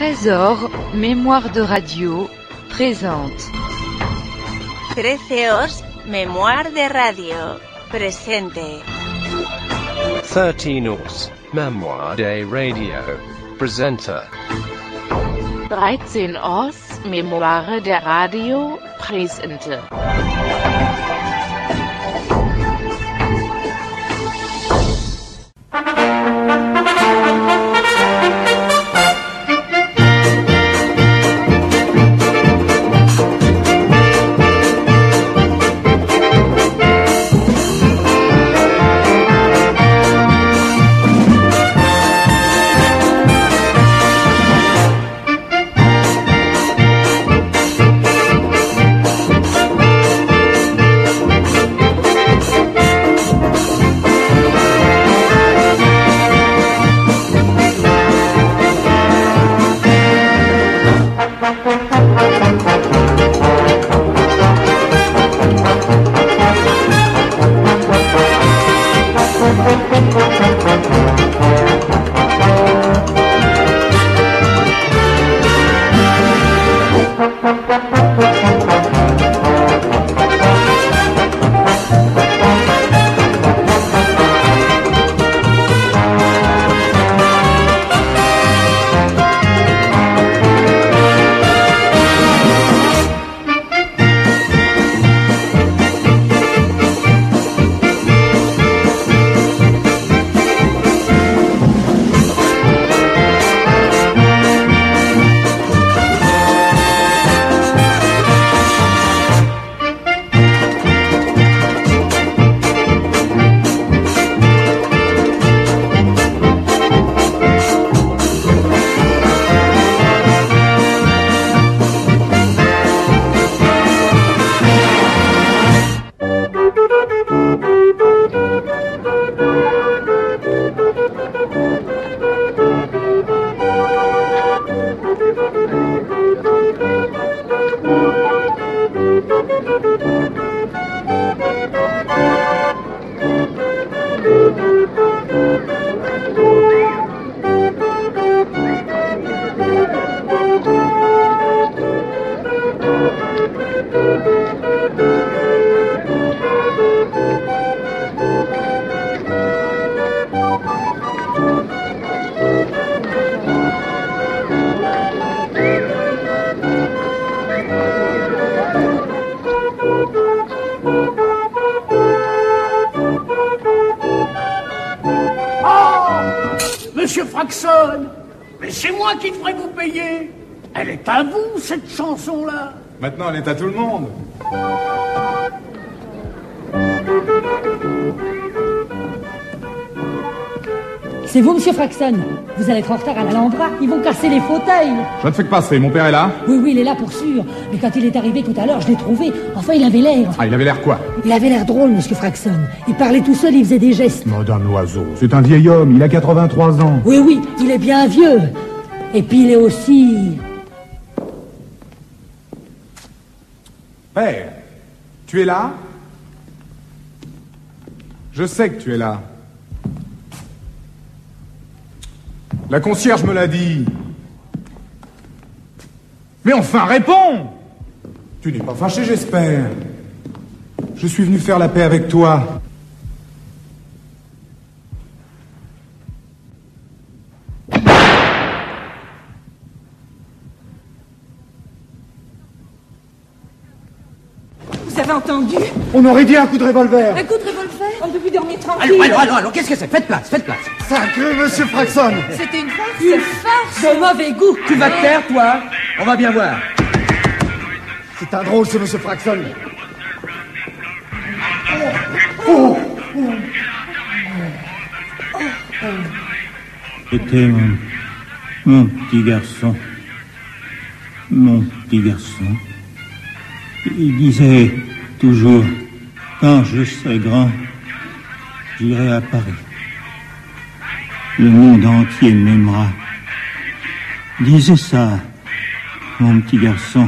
Trésor, mémoire de radio, présente. Treceos, mémoire de radio, presente. 13 Mémoire de radio, presenter. 13 Mémoire de radio, presente. Monsieur Fraxon, mais c'est moi qui devrais vous payer. Elle est à vous, cette chanson-là. Maintenant, elle est à tout le monde. C'est vous, monsieur Fraxon. Vous allez être en retard à l'Alhambra. Ils vont casser les fauteuils. Je ne fais que passer. Mon père est là? Oui, il est là pour sûr. Mais quand il est arrivé tout à l'heure, je l'ai trouvé. Enfin, il avait l'air. Ah, il avait l'air quoi? Il avait l'air drôle, monsieur Fraxon. Il parlait tout seul, il faisait des gestes. Madame Loiseau, c'est un vieil homme. Il a 83 ans. Oui, il est bien vieux. Et puis, il est aussi... Père, tu es là? Je sais que tu es là. La concierge me l'a dit. Mais enfin, réponds! Tu n'es pas fâché, j'espère. Je suis venu faire la paix avec toi. Vous avez entendu? On aurait dit un coup de revolver. Un coup de revolver? On peut plus dormir tranquille. Allô, qu'est-ce que c'est? Faites place. Sacré monsieur Fraxon. C'était une farce. Une farce de mauvais goût. Tu vas te taire, toi? On va bien voir. C'est un drôle, ce monsieur Fraxon. C'était mon petit garçon. Mon petit garçon. Il disait toujours, quand je serai grand, j'irai à Paris. Le monde entier m'aimera. Disait ça, mon petit garçon.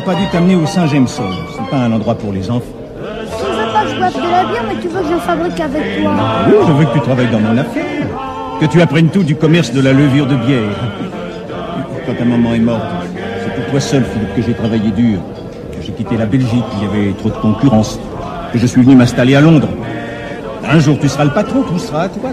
Pas dû t'amener au Saint-James-Hall. C'est pas un endroit pour les enfants. Tu veux pas que je boive de la bière, mais tu veux que j'en fabrique avec toi. Oui, je veux que tu travailles dans mon affaire. Que tu apprennes tout du commerce de la levure de bière. Quand ta maman est morte, c'est pour toi seul, Philippe, que j'ai travaillé dur. Que j'ai quitté la Belgique, il y avait trop de concurrence. Que je suis venu m'installer à Londres. Un jour, tu seras le patron, tout sera à toi.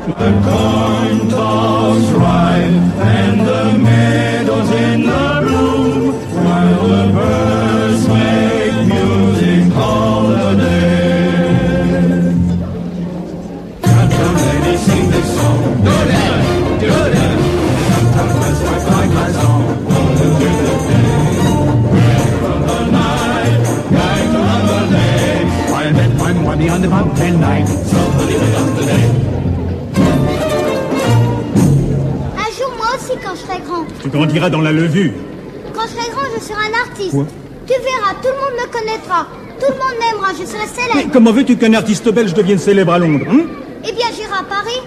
Un jour, moi aussi, quand je serai grand. Tu grandiras dans la levure. Quand je serai grand, je serai un artiste. Quoi? Tu verras, tout le monde me connaîtra. Tout le monde m'aimera, je serai célèbre. Mais comment veux-tu qu'un artiste belge devienne célèbre à Londres, hein? Eh bien, j'irai à Paris.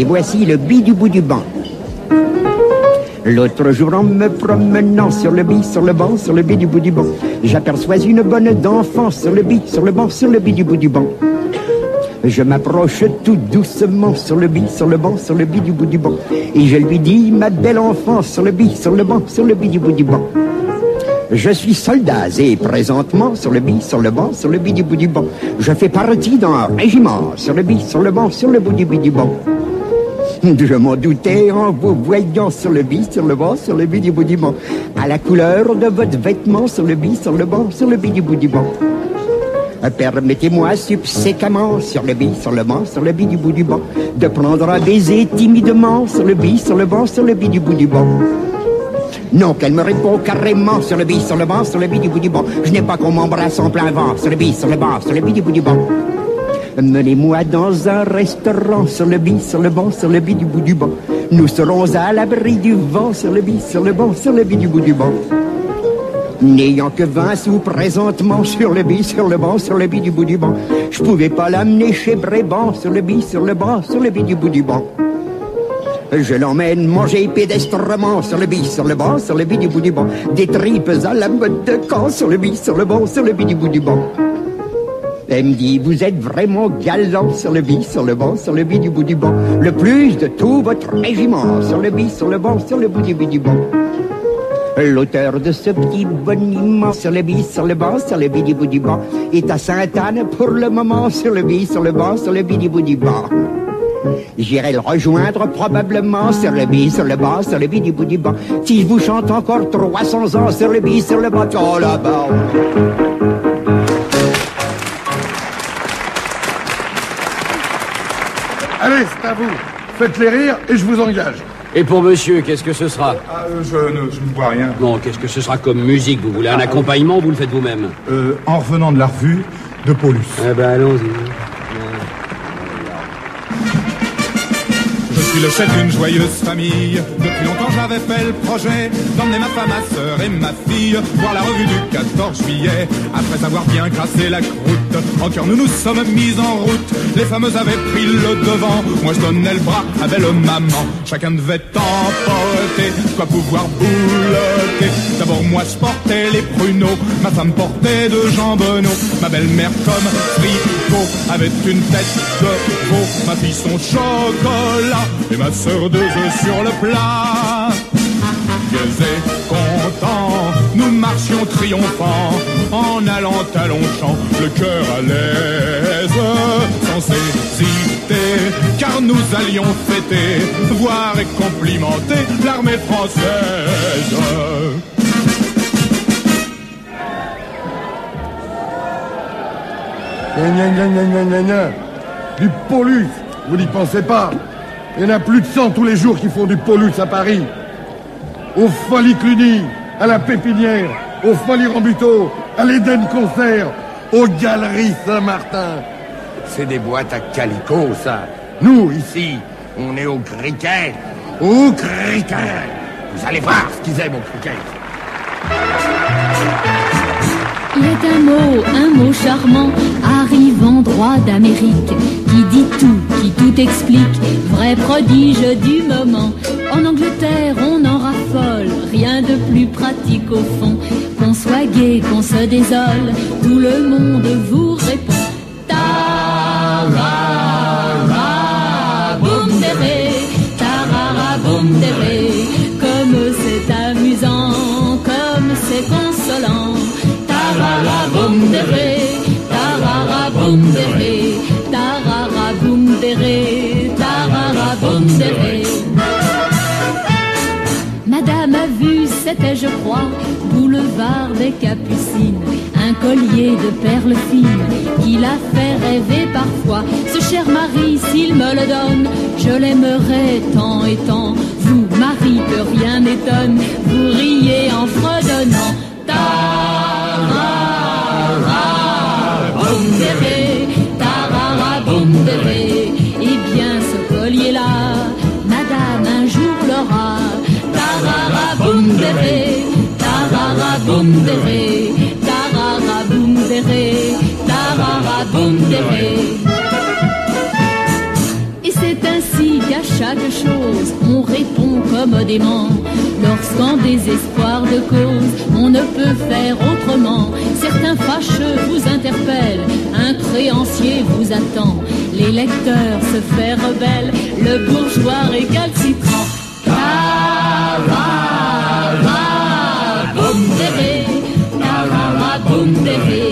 Et voici le bi du bout du banc. L'autre jour, en me promenant sur le bi, sur le banc, sur le bi du bout du banc, j'aperçois une bonne d'enfant sur le bi, sur le banc, sur le bi du bout du banc. Je m'approche tout doucement sur le bi, sur le banc, sur le bi du bout du banc. Et je lui dis, ma belle enfant, sur le bi, sur le banc, sur le bi du bout du banc. Je suis soldat et présentement sur le bi, sur le banc, sur le bi du bout du banc. Je fais partie d'un régiment sur le bi, sur le banc, sur le bout du bi du banc. Je m'en doutais en vous voyant sur le bi, sur le banc, sur le bi du bout du banc. À la couleur de votre vêtement sur le bi, sur le banc, sur le bi du bout du banc. Permettez-moi subséquemment sur le bi, sur le banc, sur le bi du bout du banc, de prendre un baiser timidement sur le bi, sur le banc, sur le bi du bout du banc. Non, qu'elle me répond carrément sur le bi, sur le banc, sur le bi du bout du banc. Je n'ai pas qu'on m'embrasse en plein vent sur le bi, sur le banc, sur le bi du bout du banc. Menez-moi dans un restaurant sur le bi, sur le banc, sur le bi du bout du banc. Nous serons à l'abri du vent sur le bi, sur le banc, sur le bi du bout du banc. N'ayant que 20 sous présentement sur le bi, sur le banc, sur le bi du bout du banc. Je pouvais pas l'amener chez Bréban, sur le bi, sur le banc, sur le bi du bout du banc. Je l'emmène manger pédestrement sur le bi, sur le banc, sur le bi du bout du banc. Des tripes à la mode de camp sur le bi, sur le banc, sur le bi du bout du banc. Elle me dit, vous êtes vraiment galant sur le bi, sur le banc, sur le bi du bout du banc. Le plus de tout votre régiment, sur le bi, sur le banc, sur le bout du banc. L'auteur de ce petit boniment sur le bi, sur le banc, sur le bi du bout du banc est à Sainte-Anne pour le moment, sur le bi, sur le banc, sur le bi du bout du banc. J'irai le rejoindre probablement sur le bi, sur le banc, sur le bi du bout du banc. Si je vous chante encore 300 ans sur le bi, sur le banc, oh là-bas. Allez, c'est à vous. Faites-les rire et je vous engage. Et pour monsieur, qu'est-ce que ce sera? Je ne vois rien. Non, qu'est-ce que ce sera comme musique? Vous voulez un accompagnement ou vous le faites vous-même? En revenant de la revue de Paulus. Eh ben, allons-y. Je suis le chef d'une joyeuse famille. Depuis longtemps j'avais fait le projet d'emmener ma femme, ma sœur et ma fille voir la revue du 14 juillet. Après avoir bien crassé la croûte, en cœur nous nous sommes mis en route. Les fameuses avaient pris le devant, moi je donnais le bras à belle maman. Chacun devait emporter quoi pouvoir boulotter. D'abord moi je portais les pruneaux, ma femme portait de jambonneaux. Ma belle-mère comme fricot avait une tête de veau. Ma fille son chocolat et ma sœur 2 œufs sur le plat. Fiers et contents, nous marchions triomphants, en allant à Longchamp, le cœur à l'aise, sans hésiter, car nous allions fêter, voir et complimenter l'armée française. Du Paulus, vous n'y pensez pas. Il y en a plus de 100 tous les jours qui font du Paulus à Paris. Au Folies Cluny, à la Pépinière, au Folies Rambuteau, à l'Éden Concert, aux Galeries Saint-Martin. C'est des boîtes à calicot, ça. Nous, ici, on est au cricket. Au cricket. Vous allez voir ce qu'ils aiment au cricket. Il est un mot charmant, arrivant droit d'Amérique, qui dit tout, qui tout explique, vrai prodige du moment. En Angleterre, on en raffole, rien de plus pratique au fond. Qu'on soit gai, qu'on se désole, tout le monde vous répond. Tarara-boum-déré, tarara-boum-déré, comme c'est amusant, comme c'est consolant. Tarara-boum-déré, tarara-boum-déré, tarara-boum-déré, tarara-boum-déré. Madame a vu, c'était je crois, boulevard des Capucines, un collier de perles fines qui l'a fait rêver parfois. Ce cher mari, s'il me le donne, je l'aimerai tant et tant. Vous, mari, que rien n'étonne, vous riez en fredonnant. Tarara-boum-déré, tarara-boum-déré. Eh bien ce collier-là, madame un jour l'aura. Tarara-boum-déré, tarara-boum-déré, tarara-boum-déré, tarara-boum-déré. Et c'est ainsi qu'à chaque chose on répond commodément. Lorsqu'en désespoir de cause on ne peut faire autrement, certains fâcheux vous interpellent, un créancier vous attend, les lecteurs se fait rebelle, le bourgeois récalcitrant. Tarara-boum-déré, tarara-boum-déré,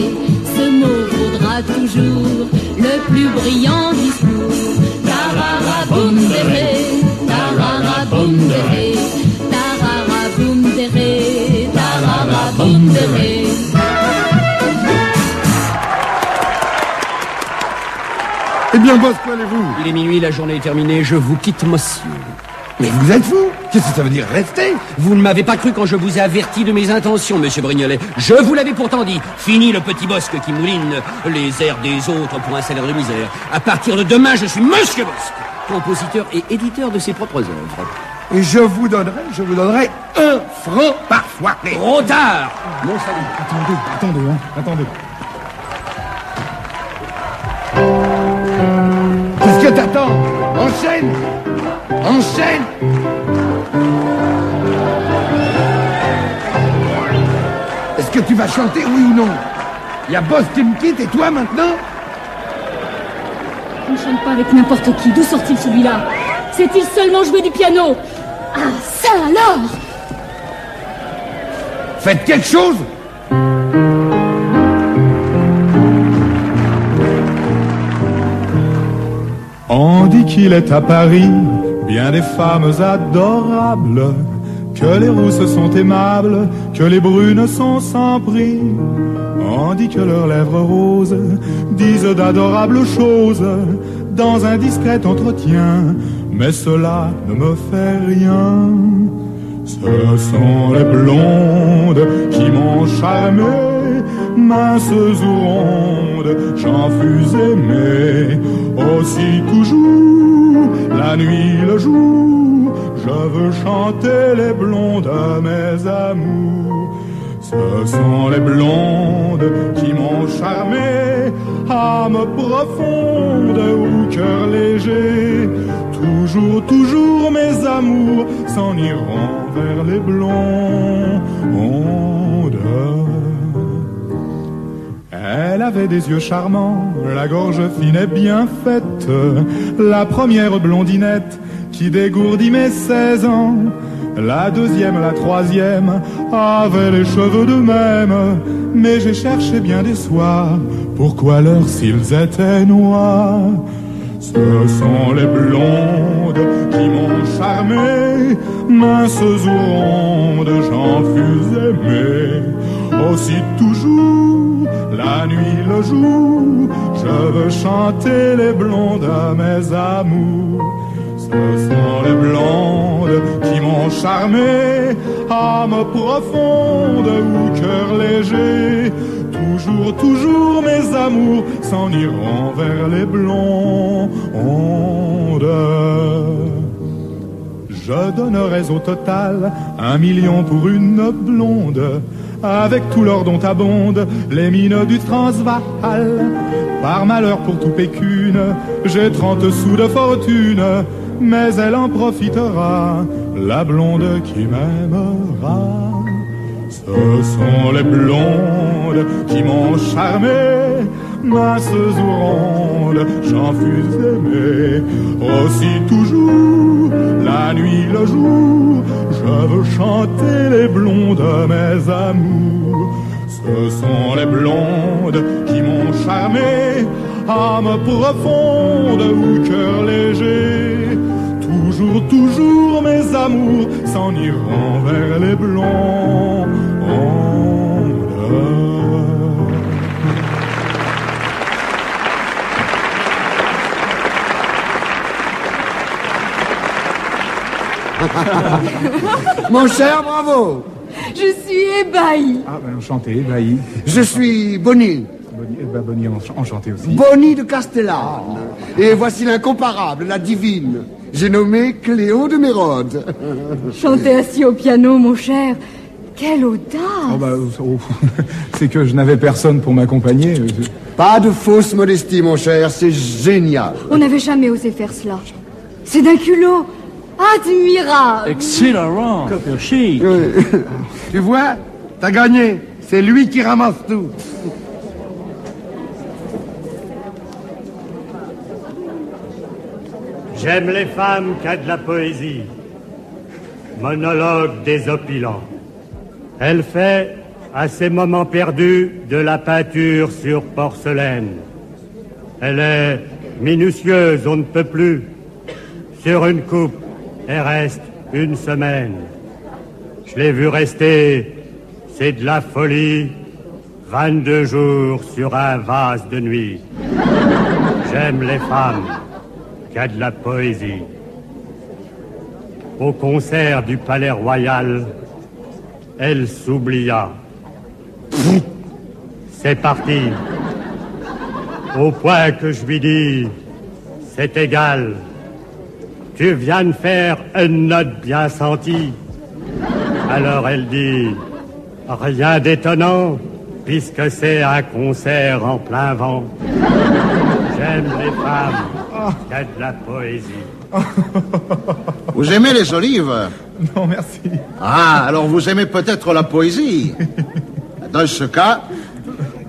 ce mot vaudra toujours le plus brillant discours. Tarara-boum-déré, tarara-boum-déré, tarara-boum-déré, tarara-boum-déré. Eh bien, boss, où allez-vous? Il est minuit, la journée est terminée, je vous quitte, monsieur. Mais vous êtes fou? Qu'est-ce que ça veut dire rester? Vous ne m'avez pas cru quand je vous ai averti de mes intentions, monsieur Brignolet. Je vous l'avais pourtant dit. Fini le petit bosque qui mouline les airs des autres pour un salaire de misère. À partir de demain, je suis monsieur Bosque, compositeur et éditeur de ses propres œuvres. Et je vous donnerai 1 franc par soirée. Trop tard. Mon salut. Attendez. Qu'est-ce que t'attends? Enchaîne. Est-ce que tu vas chanter, oui ou non? Il y a Boss qui me quitte et toi maintenant? On ne chante pas avec n'importe qui. D'où sort-il celui-là? Sait-il seulement jouer du piano? Ah, ça alors! Faites quelque chose! On dit qu'il est à Paris bien des femmes adorables, que les rousses sont aimables, que les brunes sont sans prix. On dit que leurs lèvres roses disent d'adorables choses dans un discret entretien, mais cela ne me fait rien. Ce sont les blondes qui m'ont charmé, minces ou rondes, j'en fus aimé. Aussi toujours, la nuit, le jour, je veux chanter les blondes à mes amours. Ce sont les blondes qui m'ont charmé, âme profonde ou cœur léger. Toujours mes amours s'en iront vers les blondes. Elle avait des yeux charmants, la gorge fine et bien faite, la première blondinette qui dégourdit mes 16 ans. La deuxième, la troisième avaient les cheveux de même, mais j'ai cherché bien des soirs pourquoi leurs cils étaient noirs. Ce sont les blondes qui m'ont charmé, minces ou rondes, j'en fus aimé. Aussi toujours, la nuit, le jour, je veux chanter les blondes à mes amours. Ce sont les blondes qui m'ont charmé, âme profonde ou cœur léger. Toujours mes amours s'en iront vers les blondes. Je donnerais au total 1 million pour une blonde, avec tout l'or dont abondent les mines du Transvaal. Par malheur pour tout pécune, j'ai 30 sous de fortune, mais elle en profitera, la blonde qui m'aimera. Ce sont les blondes qui m'ont charmé, minces ou rondes, j'en fus aimé. Aussi toujours, la nuit, le jour, je veux chanter les blondes à mes amours. Ce sont les blondes qui m'ont charmé, âme profonde ou cœur léger. Toujours mes amours s'en iront vers les blondes. Mon cher, bravo! Je suis ébahi. Ah ben enchanté, ébahi. Je suis Bonny. Bonny, enchanté aussi. Bonny de Castellane. Et voici l'incomparable, la divine. J'ai nommé Cléo de Mérode. Chanter assis au piano, mon cher. Quelle audace! C'est que je n'avais personne pour m'accompagner. Pas de fausse modestie, mon cher, c'est génial. On n'avait jamais osé faire cela. C'est d'un culot admirable. Excellent, chic. Tu vois, t'as gagné. C'est lui qui ramasse tout. J'aime les femmes qui a de la poésie. Monologue désopilant. Elle fait, à ses moments perdus, de la peinture sur porcelaine. Elle est minutieuse, on ne peut plus. Sur une coupe, elle reste une semaine. Je l'ai vu rester, c'est de la folie, 22 jours sur un vase de nuit. J'aime les femmes qui a de la poésie. Au concert du Palais Royal, elle s'oublia. C'est parti. Au point que je lui dis, c'est égal. tu viens de faire une note bien sentie. Alors elle dit, rien d'étonnant, puisque c'est un concert en plein vent. J'aime les femmes, il y a de la poésie. Vous aimez les olives? Non, merci. Ah, alors vous aimez peut-être la poésie. Dans ce cas,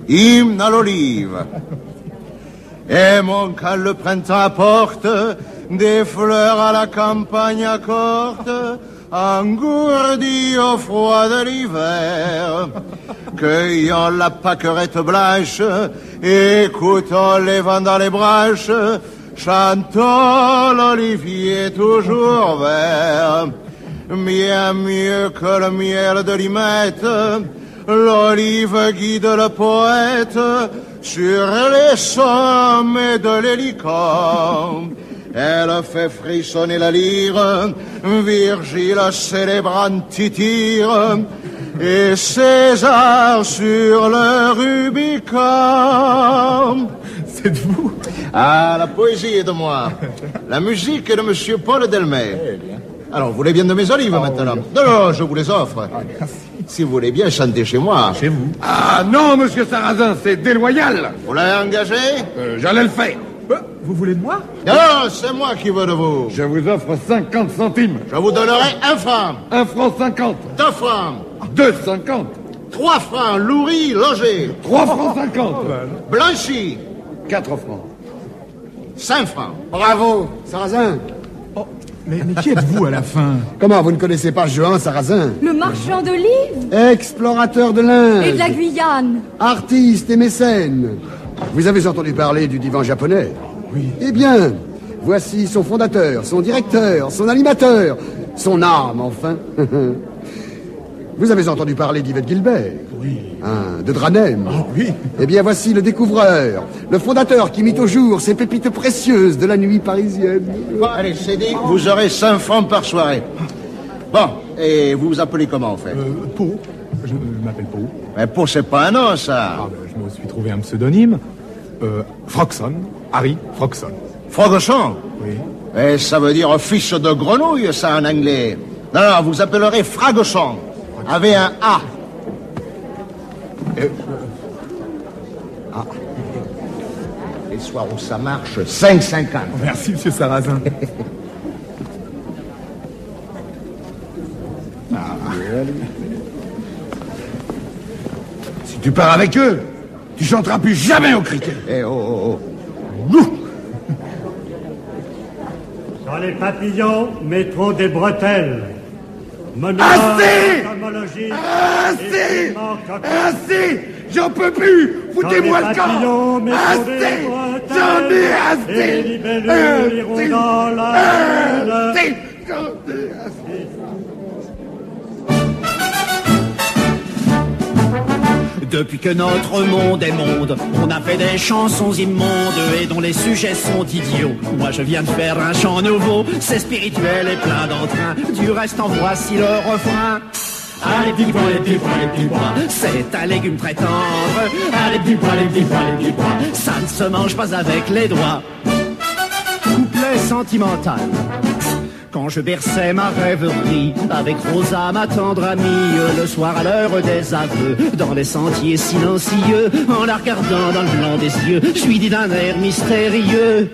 hymne à l'olive. Aimons quand le printemps apporte des fleurs à la campagne accorte, engourdies au froid de l'hiver. Cueillons la pâquerette blanche, écoutons les vents dans les branches, chantons l'olivier toujours vert. Bien mieux que le miel de limette, l'olive guide le poète sur les sommets de l'hélicon. Elle fait frissonner la lyre, Virgile célébrant Tityre, et César sur le Rubicon. C'est de vous? Ah, la poésie est de moi. La musique est de monsieur Paul Delmet. Alors, vous voulez bien de mes olives maintenant? Non, je vous les offre. Si vous voulez bien chanter chez moi. Chez vous? Ah non, monsieur Sarrazin, c'est déloyal. Vous l'avez engagé? J'allais le faire. Vous voulez de moi? Non, c'est moi qui veux de vous. Je vous offre 50 centimes. Je vous donnerai 1 franc. 1 franc 50. 2 francs. 2,50. 3 francs, lourri, logé. 3 francs 50. Blanchi. 4 francs. 5 francs. Bravo, Sarrazin. Mais qui êtes-vous à la fin? Comment, vous ne connaissez pas Jehan Sarrazin? Le marchand d'olives Explorateur de l'Inde. et de la Guyane. Artiste et mécène. Vous avez entendu parler du divan japonais? Oui. Eh bien, voici son fondateur, son directeur, son animateur, son âme, enfin. Vous avez entendu parler d'Yvette Guilbert? Oui. Hein, de Dranem? Oh, oui. Eh bien, voici le découvreur, le fondateur qui mit au jour ces pépites précieuses de la nuit parisienne. Allez, c'est dit, vous aurez 5 francs par soirée. Bon, et vous vous appelez comment, en fait? Pau. Je m'appelle Pau. Mais Pau, c'est pas un nom, ça. Ah, je me suis trouvé un pseudonyme. Froxon. Harry Froxon. Frogoson? Oui. Et ça veut dire fils de grenouille, ça, en anglais. Non, non, vous appellerez Fragoson, avec un A. Ah. Les soirs où ça marche, 5,50. Merci, monsieur Sarrazin. Si tu pars avec eux, tu chanteras plus jamais au cricket. Eh oh, oh, oh. Dans les papillons, mettons des bretelles. Assez! Assez! J'en peux plus! Foutez-moi le camp! Assez! J'en ai assez! Et les libellules iront dans la Assez! Depuis que notre monde est monde, on a fait des chansons immondes et dont les sujets sont idiots. Moi je viens de faire un chant nouveau, c'est spirituel et plein d'entrain. Du reste en voici le refrain. Ah les petits pois, les petits pois, les petits pois, c'est un légume très tendre. Ah les petits pois, les petits pois, les petits pois, ça ne se mange pas avec les doigts. Couplet sentimental. Quand je berçais ma rêverie avec Rosa, ma tendre amie, le soir à l'heure des aveux, dans les sentiers silencieux, en la regardant dans le blanc des yeux, je lui dis d'un air mystérieux.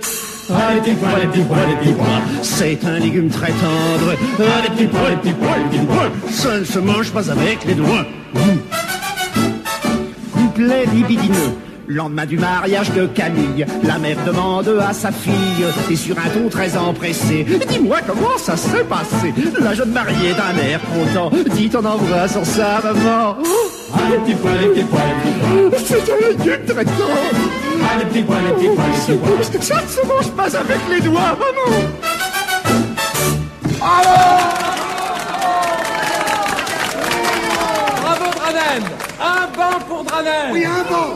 Ah les petits pois, les petits pois, les petits pois, c'est un légume très tendre. Ah les petits pois, les petits pois, les petits pois, ça ne se mange pas avec les doigts. Couplet libidineux. Lendemain du mariage de Camille, la mère demande à sa fille, et sur un ton très empressé, dis-moi comment ça s'est passé. La jeune mariée d'un air content dit en embrassant sa maman. Ah les petits pois, les petits pois, les petits pois, c'est un légume très tendre. Ah les petits pois, les petits pois, les petits pois, ça ne se mange pas avec les doigts, maman. Bravo Dranem. Un banc pour Dranem. Oui, un banc.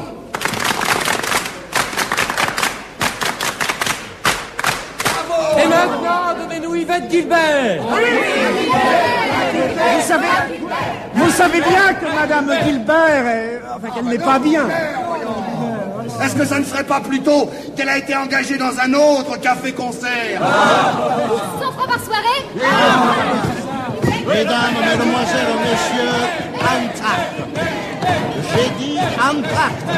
Et maintenant, donnez-nous Yvette Guilbert. Vous savez bien que Madame Guilbert, qu'elle n'est pas bien. Est-ce que ça ne serait pas plutôt qu'elle a été engagée dans un autre café-concert? 100 francs par soirée? Mesdames, mesdemoiselles, messieurs, entracte. J'ai dit entracte.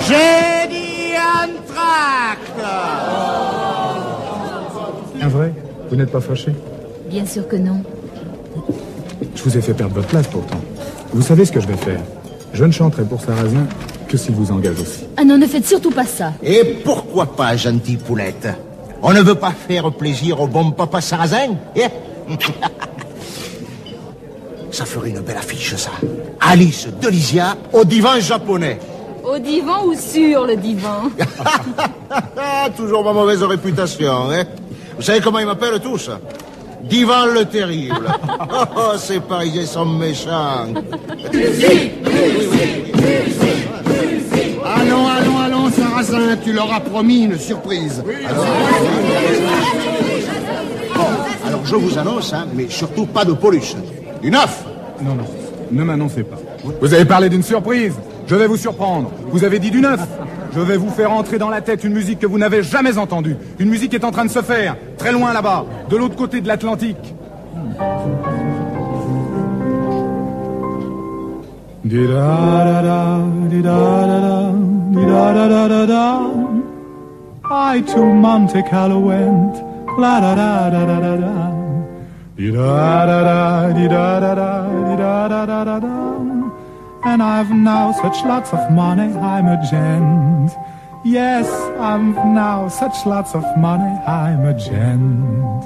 J'ai dit entracte. Un vrai? Vous n'êtes pas fâché? Bien sûr que non. Je vous ai fait perdre votre place pourtant. Vous savez ce que je vais faire? Je ne chanterai pour Sarrazin que s'il vous engage aussi. Ah non, ne faites surtout pas ça. Et pourquoi pas, gentille poulette? On ne veut pas faire plaisir au bon papa Sarrazin? Ça ferait une belle affiche, ça. Alice de Lysia au divan japonais. Au divan ou sur le divan? Toujours ma mauvaise réputation, hein? Vous savez comment ils m'appellent tous? Divan le terrible. Oh, ces Parisiens sont méchants. Allons, Sarrazin, tu leur as promis une surprise. Alors je vous annonce, hein, mais surtout pas de police. Du neuf. Non, ne m'annoncez pas. Vous avez parlé d'une surprise. Je vais vous surprendre. Vous avez dit du neuf. Je vais vous faire entrer dans la tête une musique que vous n'avez jamais entendue. Une musique qui est en train de se faire, très loin là-bas, de l'autre côté de l'Atlantique. I to Monte Carlo went, la da da da da da da. And I've now such lots of money, I'm a gent. Yes, I've now such lots of money, I'm a gent.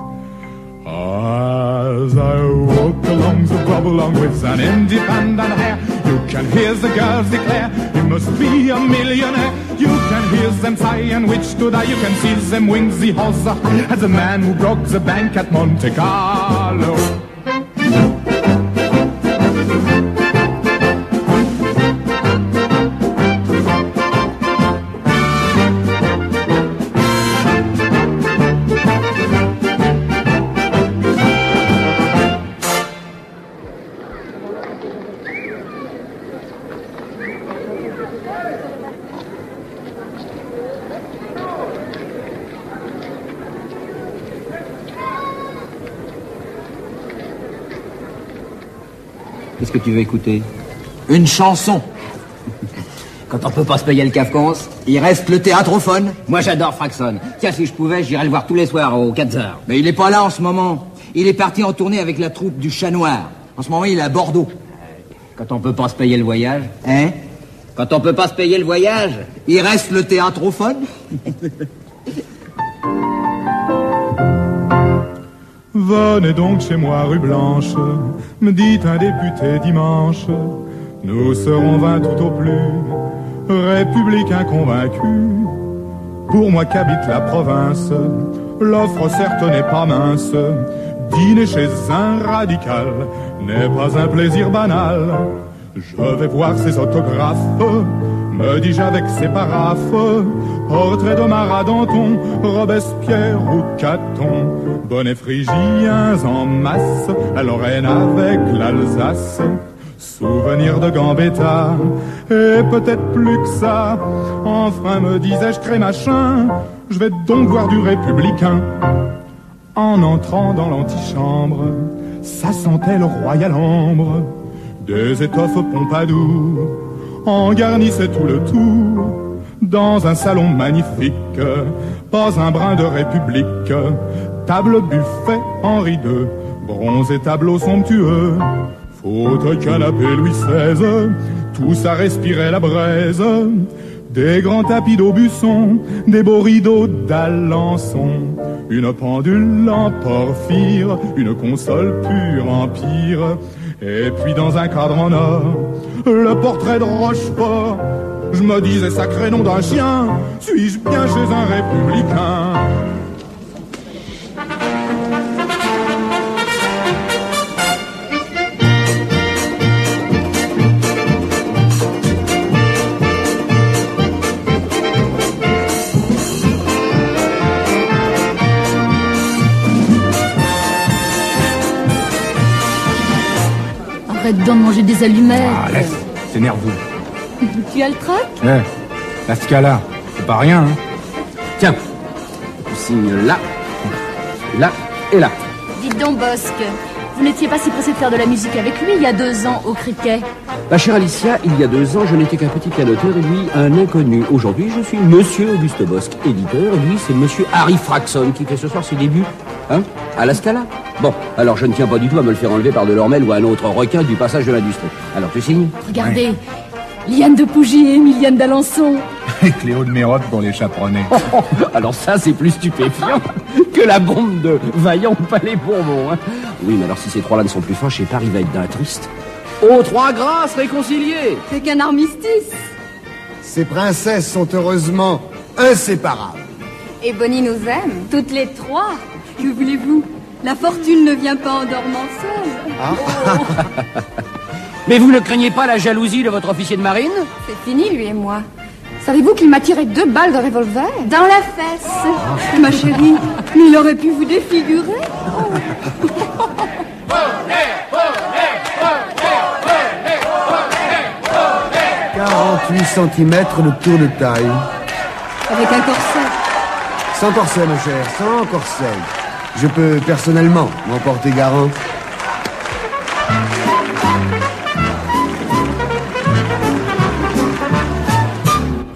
As I walk along the bubble along with an independent hair, you can hear the girls declare, you must be a millionaire. You can hear them sigh and wish to die, you can see them wing the horse as the man who broke the bank at Monte Carlo. Qu'est-ce que tu veux écouter? Une chanson. Quand on peut pas se payer le cafcons, il reste le théâtrophone. Moi j'adore Fraxon. Tiens, si je pouvais, j'irais le voir tous les soirs au 4 heures. Mais il est pas là en ce moment. Il est parti en tournée avec la troupe du Chat Noir. En ce moment, il est à Bordeaux. Quand on peut pas se payer le voyage, hein? Quand on peut pas se payer le voyage, il reste le théâtrophone. Venez donc chez moi, rue Blanche, me dit un député dimanche. Nous serons 20 tout au plus, républicains convaincus. Pour moi qu'habite la province, l'offre certes n'est pas mince. Dîner chez un radical n'est pas un plaisir banal. Je vais voir ses autographes, me dis-je avec ses paraphes. Portrait d'Omar à Danton, Robespierre ou Caton. Bonnets phrygiens en masse, la Lorraine avec l'Alsace. Souvenirs de Gambetta, et peut-être plus que ça. Enfin me disais-je Crémachin, je vais donc voir du républicain. En entrant dans l'antichambre, ça sentait le royal ambre. Des étoffes Pompadour en garnissaient tout le tour. Dans un salon magnifique, pas un brin de république. Table, buffet, Henri II, bronze et tableaux somptueux. Fauteuil, canapé, Louis XVI, tout ça respirait la braise. Des grands tapis d'Aubusson, des beaux rideaux d'Alençon. Une pendule en porphyre, une console pure empire. Et puis dans un cadre en or, le portrait de Rochefort. Je me disais, sacré nom d'un chien, suis-je bien chez un républicain? Arrête donc de manger des allumettes. Ah, laisse, c'est nerveux. Tu as le trac? Ouais. La Scala, c'est pas rien, hein. Tiens, tu signes là, là et là. Dites donc, Bosque, vous n'étiez pas si pressé de faire de la musique avec lui il y a 2 ans au cricket? Ma chère Alicia, il y a 2 ans, je n'étais qu'un petit pianoteur et lui, un inconnu. Aujourd'hui, je suis Monsieur Auguste Bosque, éditeur, et lui, c'est Monsieur Harry Fraxon qui fait ce soir ses débuts, hein, à la Scala. Bon, alors je ne tiens pas du tout à me le faire enlever par Delormel ou un autre requin du passage de l'industrie. Alors tu signes? Regardez, Liane de Pougy et Emiliane d'Alençon. Et Cléo de Mérotte pour les chaperonnets. Alors ça, c'est plus stupéfiant que la bombe de Vaillant au Palais Bourbon, hein. Oui, mais alors si ces trois-là ne sont plus fins, je sais pas, il va être d'un triste. Oh, 3 grâces réconciliées! C'est qu'un armistice. Ces princesses sont heureusement inséparables. Et Bonnie nous aime, toutes les 3. Que voulez-vous? La fortune ne vient pas en dormant seule. Ah. Mais vous ne craignez pas la jalousie de votre officier de marine? C'est fini, lui et moi. Savez-vous qu'il m'a tiré 2 balles de revolver? Dans la fesse. Ma chérie, mais il aurait pu vous défigurer. 48 cm de tour de taille. Avec un corset. Sans corset, ma chère, sans corset. Je peux personnellement m'en porter garant.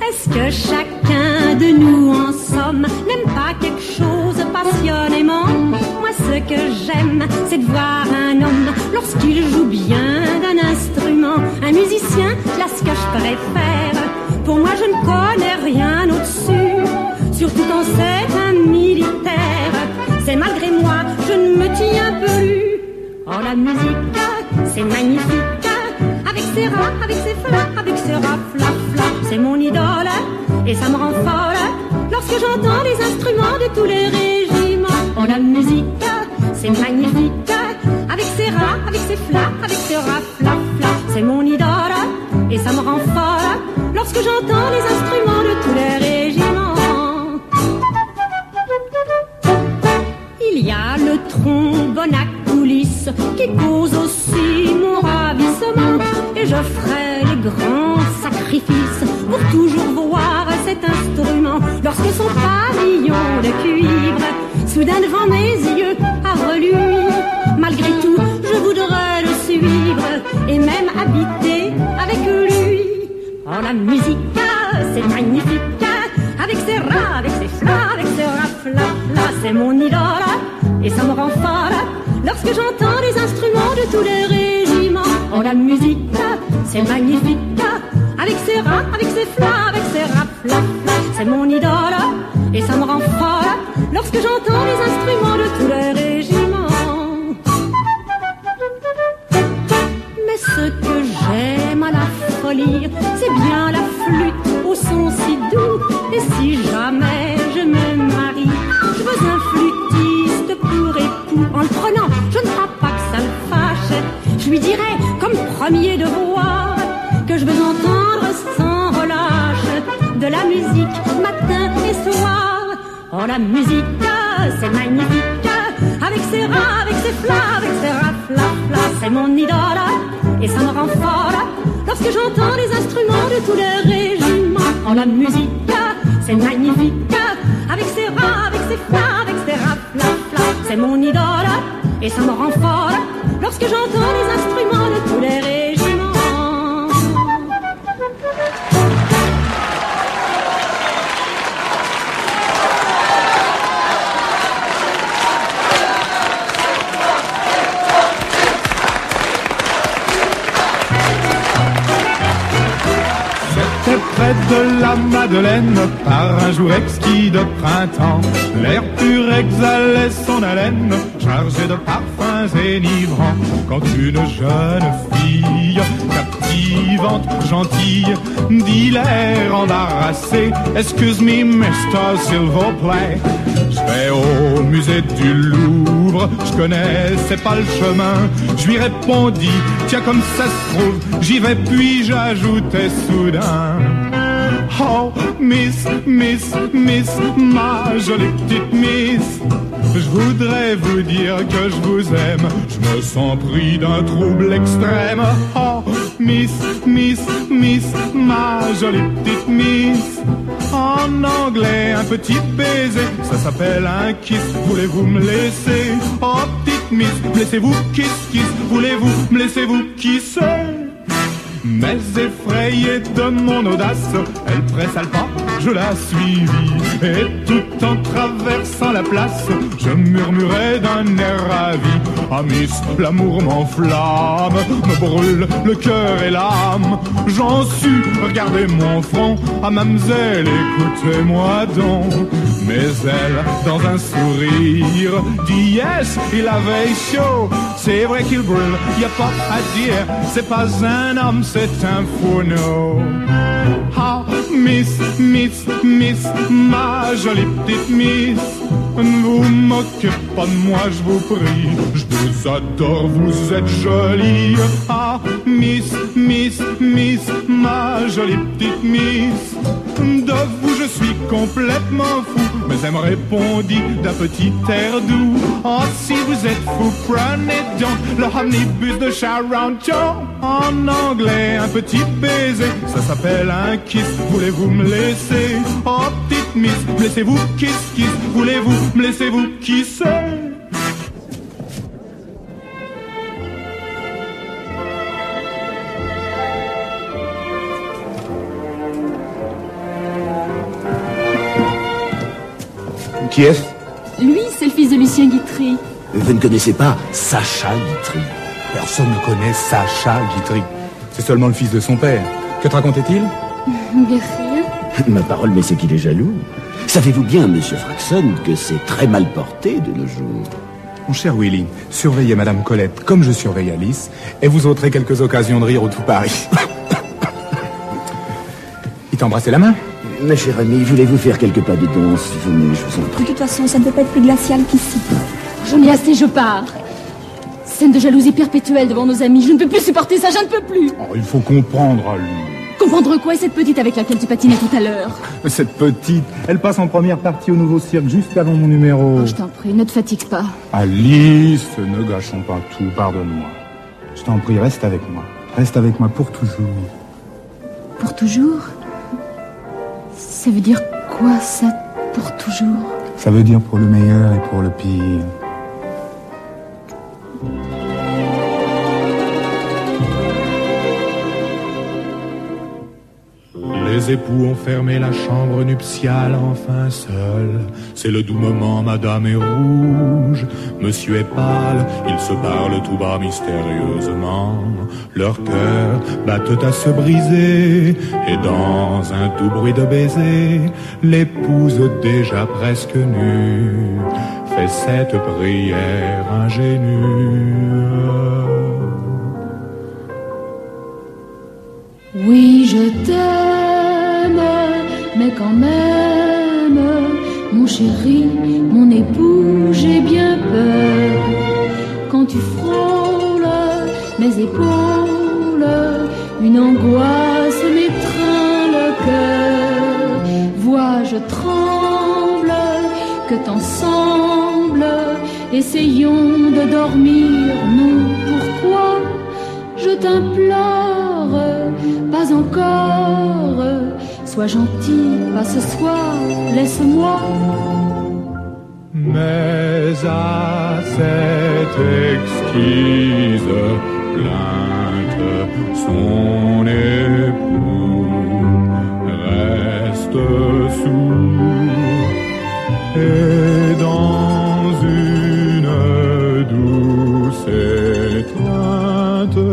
Est-ce que chacun de nous, en somme, n'aime pas quelque chose passionnément? Moi, ce que j'aime, c'est de voir un homme, lorsqu'il joue bien d'un instrument, un musicien, là, ce que je préfère. Pour moi, je ne connais rien au-dessus, surtout quand c'est un militaire. C'est malgré moi, je ne me tiens plus. Oh, la musique, c'est magnifique, avec ses rats, avec ses flas, avec ses rats, fla, fla. C'est mon idole, et ça me rend folle, lorsque j'entends les instruments de tous les régiments. Oh, la musique, c'est magnifique, avec ses rats, avec ses flas, avec ses rats, fla, fla. C'est mon idole, et ça me rend folle, lorsque j'entends les instruments de tous les régiments. Il y a le trombone à coulisses qui cause aussi mon ravissement, et je ferai les grands sacrifices pour toujours voir cet instrument. Lorsque son pavillon de cuivre soudain devant mes yeux a reluit, malgré tout je voudrais le suivre et même habiter avec lui. Oh, la musique, c'est magnifique, avec ses rats, avec ses flas, avec ses rats, fla, fla. C'est mon idole, et ça me rend folle, lorsque j'entends les instruments de tous les régiments. Oh, la musique, c'est magnifique, avec ses rats, avec ses flas, avec ses rats, fla, fla. C'est mon idole, et ça me rend folle, lorsque j'entends les instruments de tous les régiments. Mais ce que j'aime à la folie, c'est bien la flûte au son si doux. Et si jamais je me marie, je veux un flûtiste pour époux. En le prenant, je ne crois pas que ça le fâche. Je lui dirai, comme premier devoir, que je veux entendre sans relâche de la musique matin et soir. Oh, la musique, c'est magnifique, avec ses rats, avec ses flas, avec ses rats, fla, fla. C'est mon idole, et ça me rend folle, lorsque j'entends les instruments de tous les régiments. Oh, la musique, c'est magnifique, avec ses rats, avec ses flas, avec ses rats, fla, fla. C'est mon idole, et ça me rend folle, lorsque j'entends les instruments de tous les régiments. Près de la Madeleine, par un jour exquis de printemps, l'air pur exhalait son haleine, chargé de parfums énivrants. Quand une jeune fille, captivante, gentille, dit l'air embarrassé, excuse me, mister, s'il vous plaît. Je vais au musée du Louvre, je connaissais pas le chemin. Je lui répondis, tiens comme ça se trouve, j'y vais, puis j'ajoutais soudain. Oh, miss, miss, miss, ma jolie petite miss, je voudrais vous dire que je vous aime. Je me sens pris d'un trouble extrême. Oh, Miss, Miss, Miss, ma jolie petite Miss. En anglais, un petit baiser, ça s'appelle un kiss. Voulez-vous me laisser? Oh, petite Miss, laissez-vous kiss, kiss. Voulez-vous me laissez-vous kisser? Mais effrayée de mon audace, elle pressa le pas, je la suivis. Et tout en traversant la place, je murmurai d'un air ravi: ah Miss, l'amour m'enflamme, me brûle le cœur et l'âme. J'en sus regarder mon front, ah mademoiselle, écoutez-moi donc. Mais elle, dans un sourire, dit yes, il avait chaud. C'est vrai qu'il brûle, y a pas à dire, c'est pas un homme, c'est un fourneau. Ah, Miss, Miss, Miss, ma jolie petite Miss, ne vous moquez pas de moi, je vous prie, je vous adore, vous êtes jolie. Ah, Miss, Miss, Miss, ma jolie petite Miss, de vous je suis complètement fou. Mais elle me répondit d'un petit air doux: oh, si vous êtes fou, prenez donc le omnibus de Charenton. En anglais, un petit baiser, ça s'appelle un kiss. Voulez-vous me laisser? Oh, petite Miss, laissez-vous kiss, kiss. Voulez-vous me laissez-vous kisser? Qui est-ce? Lui, c'est le fils de Lucien Guitry. Vous ne connaissez pas Sacha Guitry? Personne ne connaît Sacha Guitry. C'est seulement le fils de son père. Que te racontait-il? Rien. Ma parole, mais c'est qu'il est jaloux. Savez-vous bien, monsieur Fraxon, que c'est très mal porté de nos jours? Mon cher Willy, surveillez Madame Colette comme je surveille Alice, et vous ôterez quelques occasions de rire au tout Paris. Il t'a embrassé la main? Ma chère amie, voulez-vous faire quelques pas de danse? Venez, je vous en prie. De toute façon, ça ne peut pas être plus glacial qu'ici. J'en ai assez, je pars. Scène de jalousie perpétuelle devant nos amis. Je ne peux plus supporter ça, je ne peux plus. Oh, il faut comprendre, Ali. Comprendre quoi? Et cette petite avec laquelle tu patinais tout à l'heure? Cette petite, elle passe en première partie au Nouveau Cirque juste avant mon numéro. Oh, je t'en prie, ne te fatigue pas. Alice, ne gâchons pas tout, pardonne-moi. Je t'en prie, reste avec moi. Reste avec moi pour toujours. Pour toujours? Ça veut dire quoi, ça, pour toujours? Ça veut dire pour le meilleur et pour le pire. Les époux ont fermé la chambre nuptiale, enfin seul. C'est le doux moment, madame est rouge, monsieur est pâle, ils se parlent tout bas mystérieusement. Leurs cœurs battent à se briser, et dans un doux bruit de baiser, l'épouse déjà presque nue fait cette prière ingénue. Oui, je t'aime, mais quand même, mon chéri, mon époux, j'ai bien peur. Quand tu frôles mes épaules, une angoisse m'étreint le cœur. Vois, je tremble, que t'ensemble, essayons de dormir, non, pourquoi? Je t'implore, pas encore, sois gentil, pas ce soir, laisse-moi. Mais à cette exquise plainte, son époux reste sourd, et dans une douce étreinte,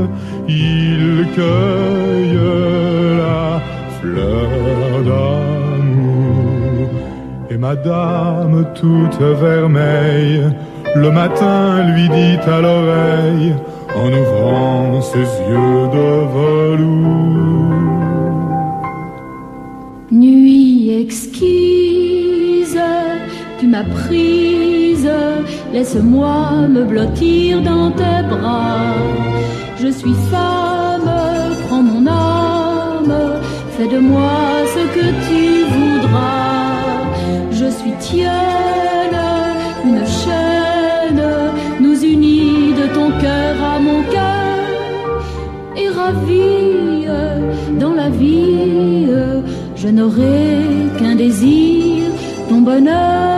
il cueille la fleur d'amour. Et madame toute vermeille, le matin lui dit à l'oreille, en ouvrant ses yeux de velours: Nuit exquise, tu m'as prise, laisse-moi me blottir dans tes bras. Je suis femme, prends mon âme, fais de moi ce que tu voudras. Je suis tienne, une chaîne nous unit de ton cœur à mon cœur, et ravie la vie, je n'aurai qu'un désir, ton bonheur.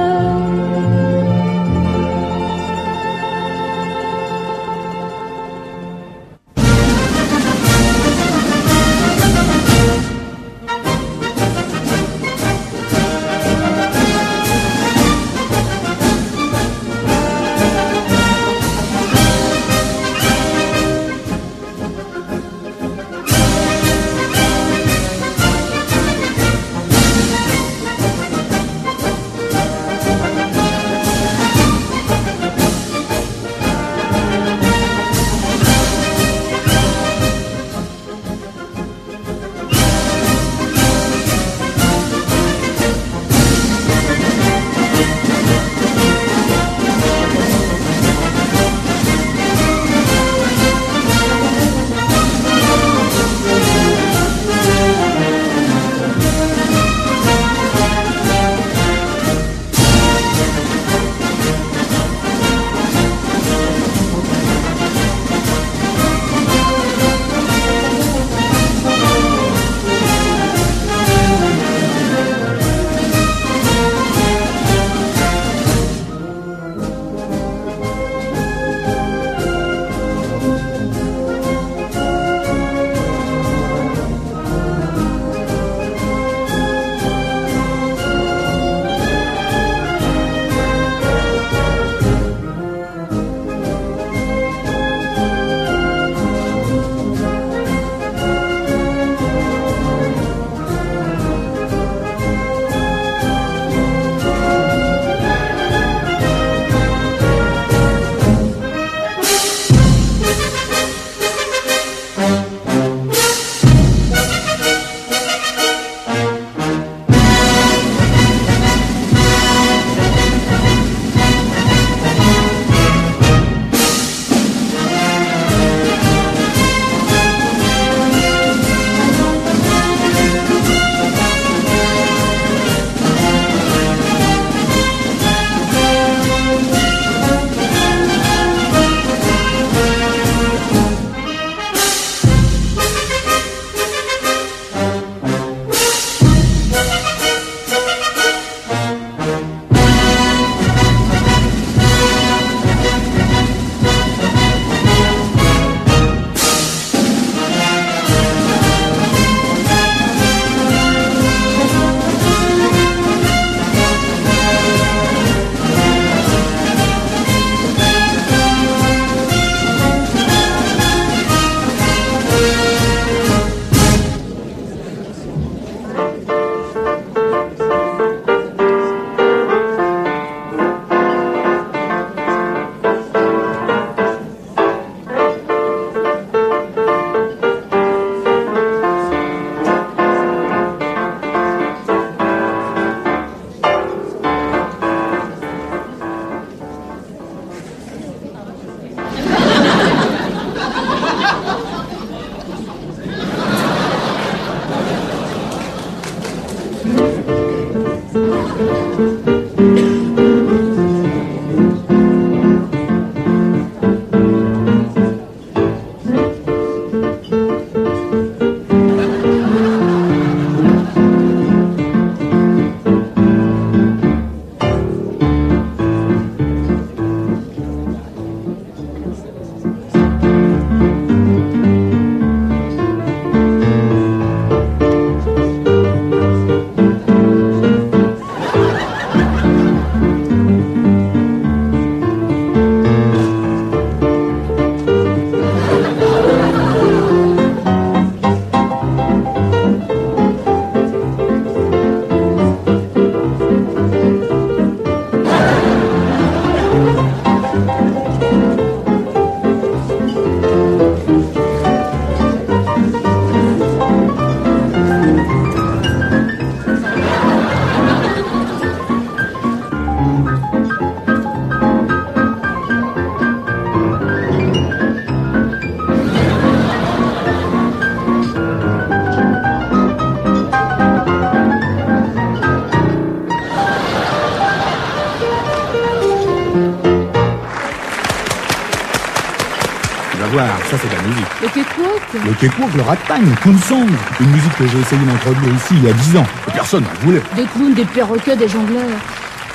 voir, ça c'est de la musique. Le cakewalk? Le cakewalk, le ragtime, Coon Song, une musique que j'ai essayé d'introduire ici il y a 10 ans. Et personne n'en voulait. Des clowns, des perroquets, des jongleurs.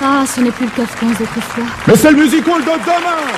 Ah, ce n'est plus le Kafkans d'autrefois. Mais c'est le music hall de demain!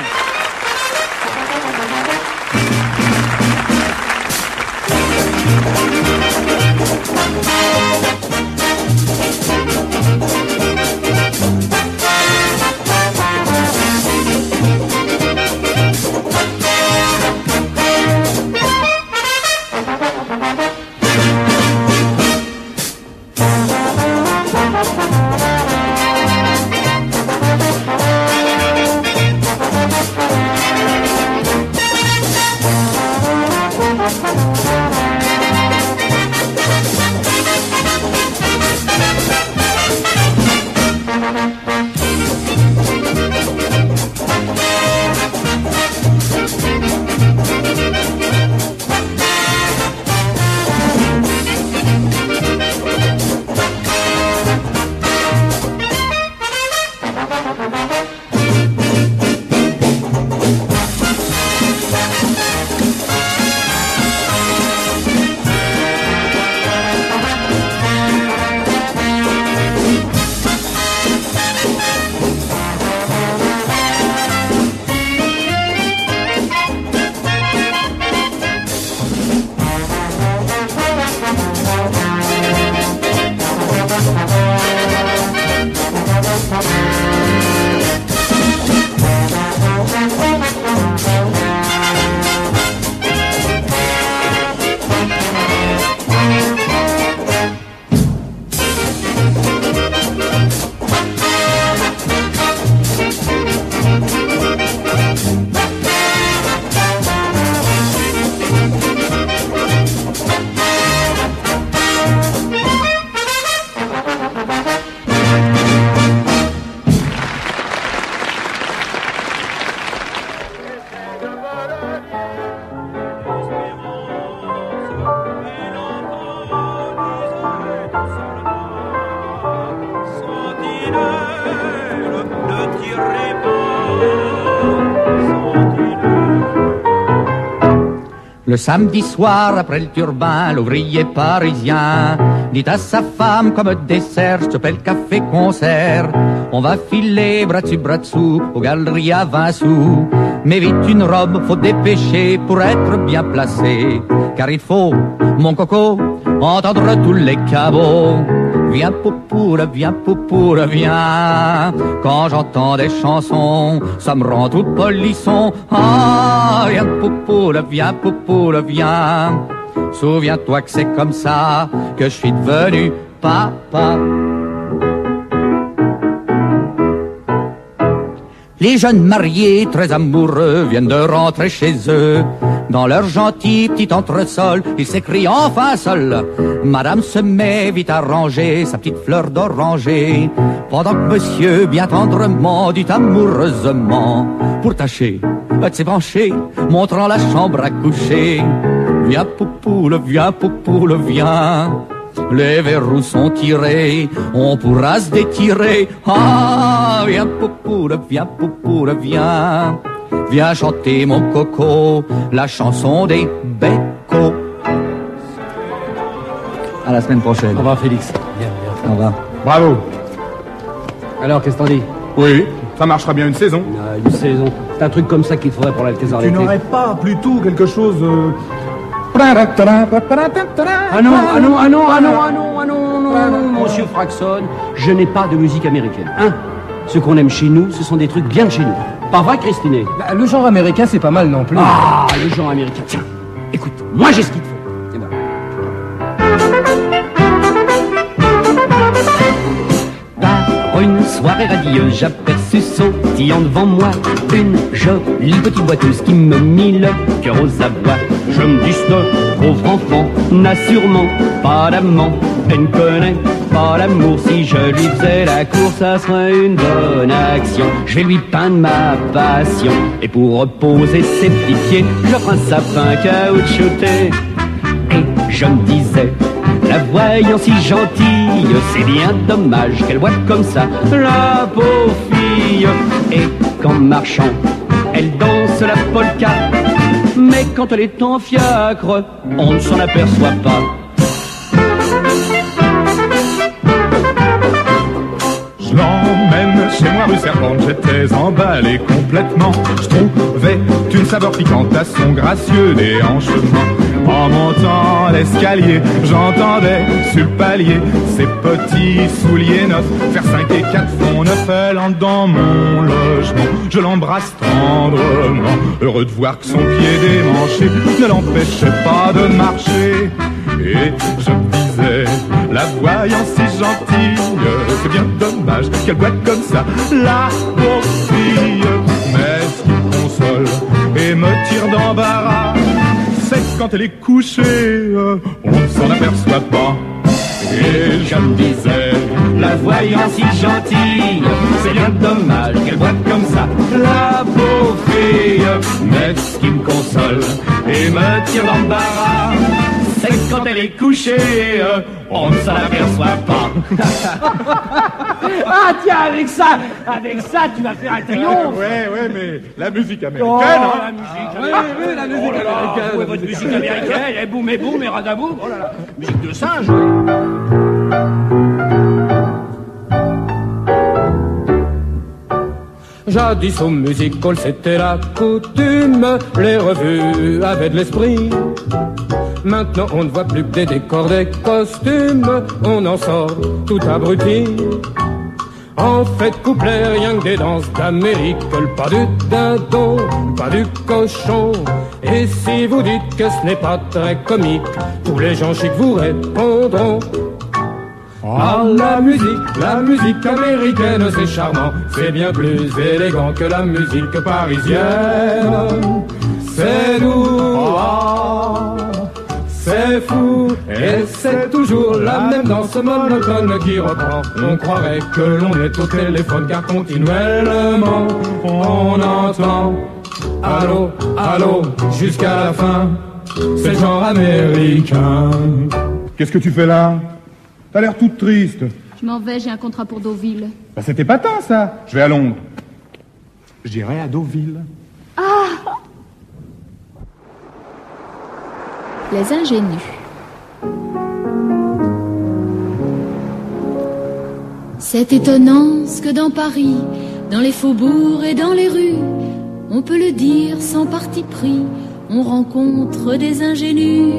Le samedi soir, après le turbin, l'ouvrier parisien dit à sa femme comme dessert, je t'appelle café-concert. On va filer bras dessous aux galeries à 20 sous. Mais vite une robe, faut dépêcher pour être bien placé. Car il faut, mon coco, entendre tous les cabots. Viens poupoule, viens. Quand j'entends des chansons, ça me rend tout polisson. Ah, viens poupoule, viens. Souviens-toi que c'est comme ça que je suis devenu papa. Les jeunes mariés très amoureux viennent de rentrer chez eux. Dans leur gentil petit entresol, ils s'écrient enfin seul. Madame se met vite à ranger sa petite fleur d'oranger, pendant que monsieur bien tendrement dit amoureusement, pour tâcher de s'ébrancher, montrant la chambre à coucher. Viens poupoule, viens. Les verrous sont tirés, on pourra se détirer. Ah, viens poupoule, viens. Viens chanter mon coco, la chanson des beccos. À la semaine prochaine. Au revoir Félix. Bien. Au revoir. Bravo. Alors, qu'est-ce que t'en dis? Oui, ça marchera bien une saison. Une saison. C'est un truc comme ça qu'il faudrait pour la thésard Tu d'été. n'aurais pas plutôt quelque chose... Ah non, monsieur Fraxon, je n'ai pas de musique américaine. Ce qu'on aime chez nous, ce sont des trucs bien de chez nous. Pas vrai, Christine? Le genre américain, c'est pas mal non plus. Ah, le genre américain. Tiens, écoute, moi j'ai ce qu'il te faut. C'est bon. Par une soirée radieuse, j'aperçus sautillant devant moi une jolie petite boiteuse qui me mit le cœur aux abois. Je me dis, ce pauvre enfant n'a sûrement pas d'amant. Elle ne connaît pas l'amour. Si je lui faisais la cour, ça serait une bonne action. Je vais lui peindre ma passion, et pour reposer ses petits pieds, j'offre un sapin caoutchouté. Et je me disais, la voyant si gentille, c'est bien dommage qu'elle voit comme ça la pauvre fille. Et qu'en marchant, elle danse la polka, mais quand elle est en fiacre, on ne s'en aperçoit pas. Je l'emmène chez moi rue Serpente, j'étais emballé complètement. Je trouvais une saveur piquante à son gracieux déhanchement. En montant l'escalier, j'entendais sur le palier ses petits souliers neufs faire 5 et 4 fonds neufs. Elle entre dans mon logement, je l'embrasse tendrement, heureux de voir que son pied démanché ne l'empêchait pas de marcher. Et je me disais, la voyant si gentille, c'est bien dommage qu'elle boite comme ça, la pauvre fille. Mais ce qui me console et me tire d'embarras, c'est que quand elle est couchée, on ne s'en aperçoit pas. Et je me disais, la voyant si gentille, c'est bien dommage qu'elle boite comme ça, la pauvre fille. Mais ce qui me console et me tire d'embarras, c'est que quand elle est couchée, on ne s'en aperçoit pas. Ah tiens, avec ça, tu vas faire un triomphe. Ouais, mais la musique américaine, oh, hein. La musique américaine. Oui, la musique américaine. Oui, votre musique américaine, et boum, et radaboum, oh là là, musique de singe. Jadis au music hall c'était la coutume, les revues avaient de l'esprit. Maintenant on ne voit plus que des décors, des costumes, on en sort tout abruti. En fait couplet, rien que des danses d'Amérique, le pas du dindon, le pas du cochon. Et si vous dites que ce n'est pas très comique, tous les gens chics vous répondront: ah, la musique américaine, c'est charmant, c'est bien plus élégant que la musique parisienne. C'est nous, ah, c'est fou, et c'est toujours la même danse monotone qui reprend. On croirait que l'on est au téléphone car continuellement on entend allô, allô, jusqu'à la fin. C'est le genre américain. Qu'est-ce que tu fais là? T'as l'air toute triste. Je m'en vais, j'ai un contrat pour Deauville. Bah c'était pas tant ça. Je vais à Londres. J'irai à Deauville. Ah! Les ingénus. C'est étonnant ce que dans Paris, dans les faubourgs et dans les rues, on peut le dire sans parti pris, on rencontre des ingénus.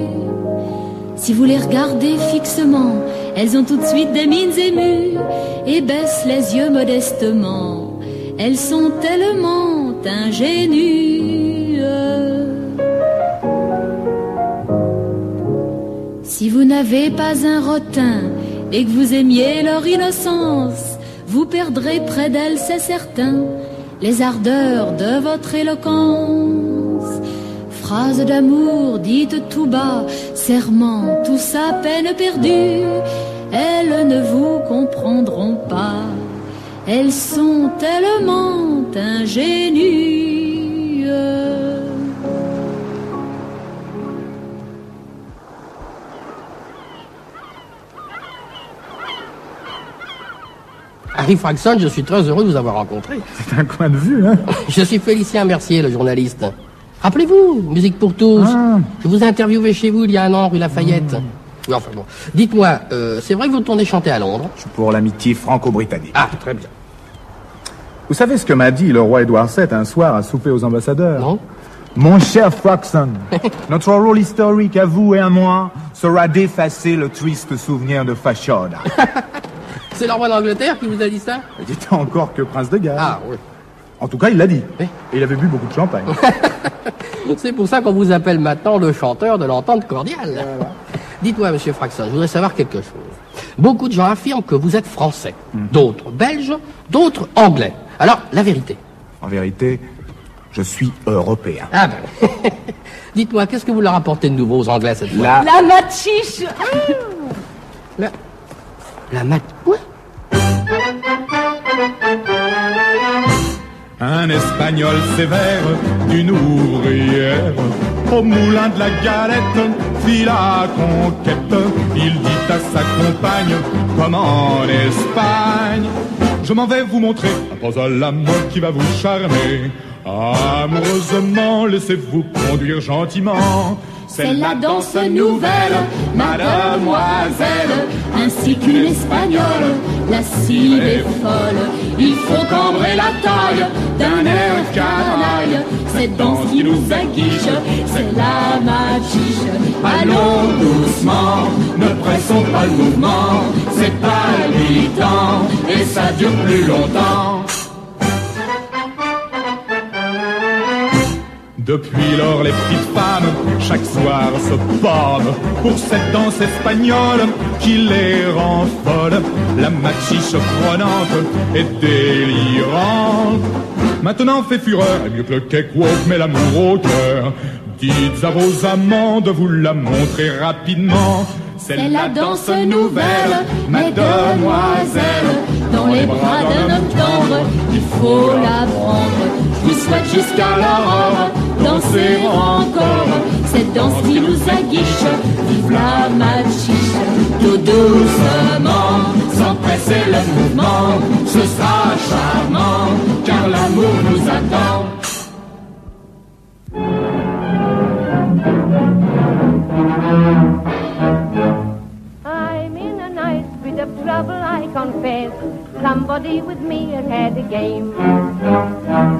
Si vous les regardez fixement, elles ont tout de suite des mines émues et baissent les yeux modestement. Elles sont tellement ingénues. Si vous n'avez pas un rotin et que vous aimiez leur innocence, vous perdrez près d'elles, c'est certain, les ardeurs de votre éloquence. Phrases d'amour dites tout bas, serments, tout ça peine perdue, elles ne vous comprendront pas, elles sont tellement ingénues. Harry Fraxon, je suis très heureux de vous avoir rencontré. C'est un coin de vue, hein. Je suis Félicien Mercier, le journaliste. Rappelez-vous, Musique pour tous. Ah. Je vous ai interviewé chez vous il y a un an, rue Lafayette. Oui, enfin bon. Dites-moi, c'est vrai que vous tournez chanter à Londres? Je suis pour l'amitié franco-britannique. Ah, très bien. Vous savez ce que m'a dit le roi Édouard VII un soir à souper aux ambassadeurs? Non. Mon cher Fraxon, notre rôle historique à vous et à moi sera d'effacer le triste souvenir de Fashoda. C'est le roi d'Angleterre qui vous a dit ça? Il était encore que prince de Galles. Ah, oui. En tout cas, il l'a dit. Et il avait bu beaucoup de champagne. C'est pour ça qu'on vous appelle maintenant le chanteur de l'entente cordiale. Voilà. Dites-moi, monsieur Fraxon, je voudrais savoir quelque chose. Beaucoup de gens affirment que vous êtes français. D'autres belges, d'autres anglais. Alors, la vérité? En vérité, je suis européen. Ah ben. Dites-moi, qu'est-ce que vous leur apportez de nouveau aux Anglais cette fois? La matchiche. La mat... Quoi? Un Espagnol sévère d'une ouvrière au moulin de la galette fit la conquête. Il dit à sa compagne comme en Espagne: je m'en vais vous montrer un pose à la mode qui va vous charmer. Amoureusement, laissez-vous conduire gentiment. C'est la danse nouvelle, mademoiselle, ainsi qu'une espagnole, lascive et folle. Il faut cambrer la taille d'un air canaille. Cette danse qui nous aguiche, c'est la machiche. Allons doucement, ne pressons pas le mouvement. C'est palpitant et ça dure plus longtemps. Depuis lors, les petites femmes, chaque soir se pâment pour cette danse espagnole qui les rend folles. La machiche prenante et délirante. Maintenant fait fureur, et mieux que le cakewalk, met l'amour au cœur. Dites à vos amants de vous la montrer rapidement. C'est la danse nouvelle, mademoiselle, dans les bras d'un homme tendre, il faut la prendre. Je vous souhaite jusqu'à l'aurore, danser encore, cette danse qui nous aguiche, vive la machiche. Tout doucement, sans presser le mouvement, ce sera charmant, car l'amour nous attend. Trouble, I confess. Somebody with me has had a game.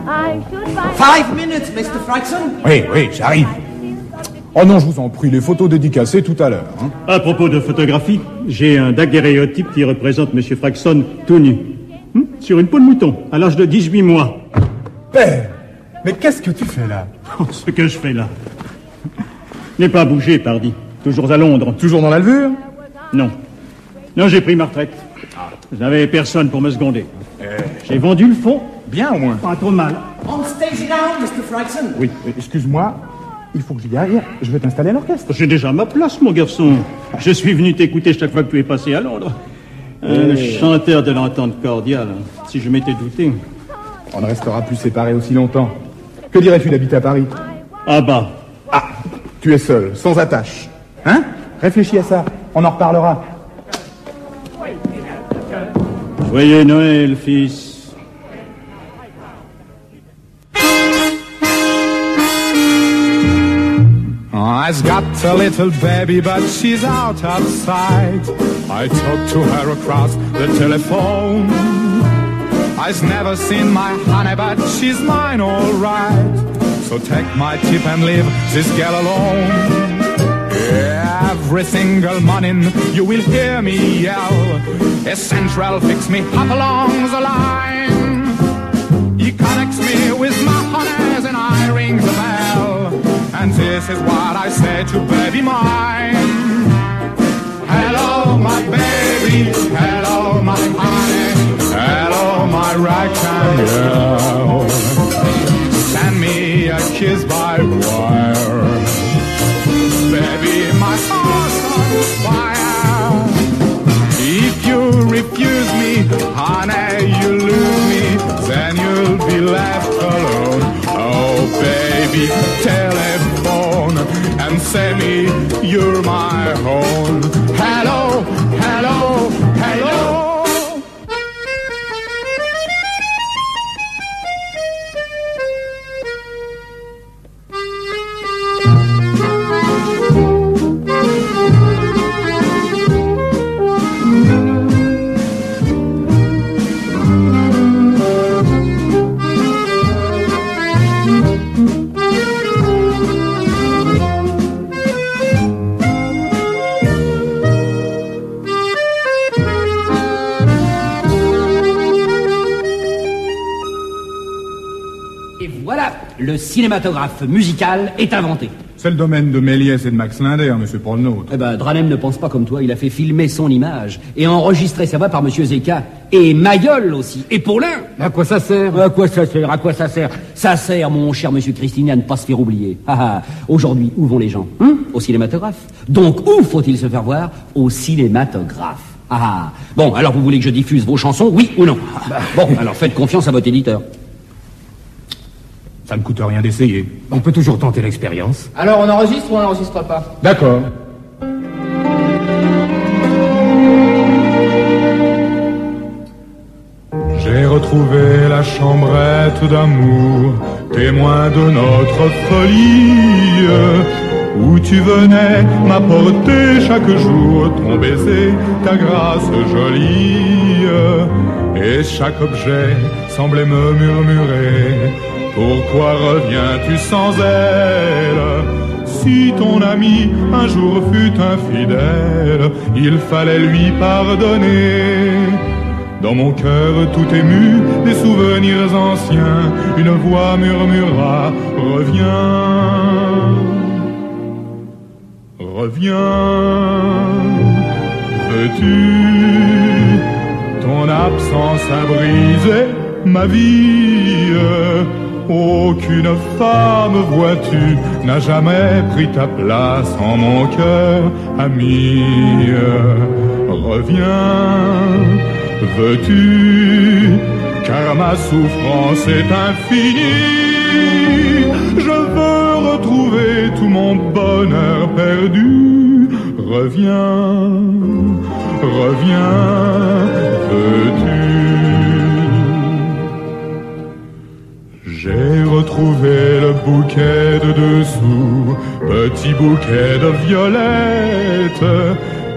I should buy 5 minutes, Mr. Fraxon. Oui, j'arrive. Oh non, je vous en prie, les photos dédicacées tout à l'heure. Hein. À propos de photographie, j'ai un daguerréotype qui représente M. Fraxon tout nu. Sur une peau de mouton, à l'âge de 18 mois. Père, mais qu'est-ce que tu fais là? Ce que je fais là n'est pas bougé, pardi. Toujours à Londres. Toujours dans la levure? Non. Non, j'ai pris ma retraite. Je n'avais personne pour me seconder. J'ai vendu le fonds. Bien au moins. Pas trop mal. On stage now, Mr. Fraxon. Oui, excuse-moi. Il faut que j'y aille. Je vais t'installer à l'orchestre. J'ai déjà ma place, mon garçon. Je suis venu t'écouter chaque fois que tu es passé à Londres. Le chanteur de l'entente cordiale. Si je m'étais douté. On ne restera plus séparés aussi longtemps. Que dirais-tu d'habiter à Paris? Ah bah. Ah, tu es seul, sans attache. Hein? Réfléchis à ça. On en reparlera. Joyeux Noël, fils. I've got a little baby, but she's out of sight. I talk to her across the telephone. I've never seen my honey, but she's mine, all right. So take my tip and leave this girl alone. Every single morning you will hear me yell, Essential fix me up along the line. He connects me with my honeys and I ring the bell, and this is what I say to baby mine. Hello my baby, hello my honey, hello my ragtime girl. Send me a kiss by wire. Baby, my heart's on fire. If you refuse me, honey, you lose me, then you'll be left alone. Oh, baby, telephone and say me you're my own. Hello, hello, hello. Le cinématographe musical est inventé. C'est le domaine de Méliès et de Max Linder, monsieur Polnaud. Eh ben, Dranem ne pense pas comme toi. Il a fait filmer son image et enregistrer sa voix par monsieur Zeka. Et Mayol aussi. Et Paulin. À quoi ça sert? À quoi ça sert? À quoi ça sert? Ça sert, mon cher monsieur Christine, à ne pas se faire oublier. Aujourd'hui, où vont les gens? Au cinématographe. Donc, où faut-il se faire voir? Au cinématographe. Bon, alors vous voulez que je diffuse vos chansons, oui ou non? Bon, alors faites confiance à votre éditeur. Ça ne coûte rien d'essayer. On peut toujours tenter l'expérience. Alors on enregistre ou on n'enregistre pas? D'accord. J'ai retrouvé la chambrette d'amour témoin de notre folie, où tu venais m'apporter chaque jour ton baiser, ta grâce jolie, et chaque objet semblait me murmurer, pourquoi reviens-tu sans elle? Si ton ami un jour fut infidèle, il fallait lui pardonner. Dans mon cœur tout ému, des souvenirs anciens, une voix murmura, reviens, reviens. Veux-tu, ton absence a brisé ma vie. Aucune femme, vois-tu, n'a jamais pris ta place en mon cœur, ami. Reviens, veux-tu, car ma souffrance est infinie. Je veux retrouver tout mon bonheur perdu. Reviens, reviens, veux-tu. J'ai retrouvé le bouquet de dessous, petit bouquet de violettes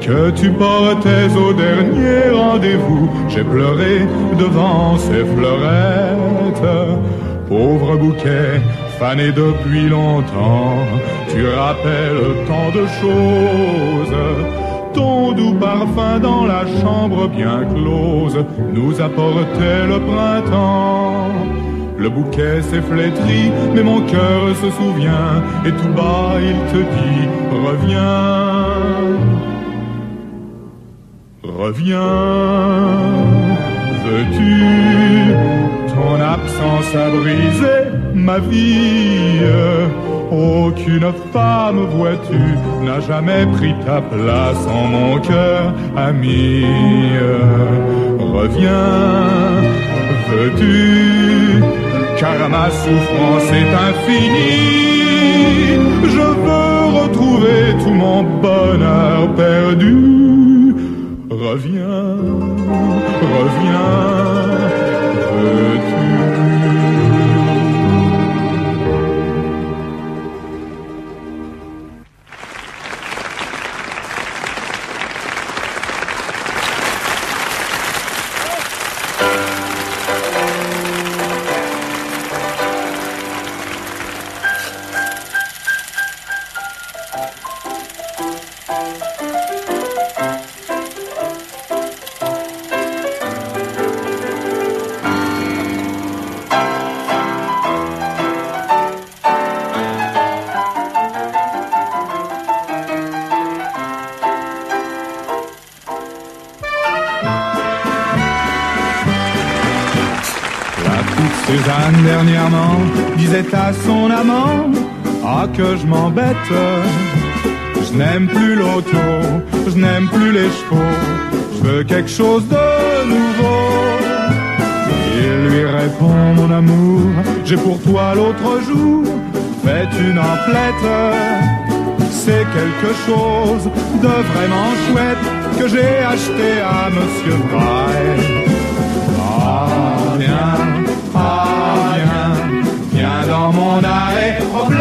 que tu portais au dernier rendez-vous. J'ai pleuré devant ces fleurettes. Pauvre bouquet, fané depuis longtemps, tu rappelles tant de choses. Ton doux parfum dans la chambre bien close nous apportait le printemps. Le bouquet s'est flétri, mais mon cœur se souvient, et tout bas il te dit, reviens, reviens. Veux-tu, ton absence a brisé ma vie. Aucune femme, vois-tu, n'a jamais pris ta place en mon cœur, ami. Reviens, veux-tu, car ma souffrance est infinie. Je veux retrouver tout mon bonheur perdu. Reviens, reviens, veux-tu. Suzanne dernièrement disait à son amant, ah que je m'embête, je n'aime plus l'auto, je n'aime plus les chevaux, je veux quelque chose de nouveau. Il lui répond, mon amour, j'ai pour toi l'autre jour fait une emplette. C'est quelque chose de vraiment chouette que j'ai acheté à Monsieur Braille. Ah viens, viens dans mon aéroplane.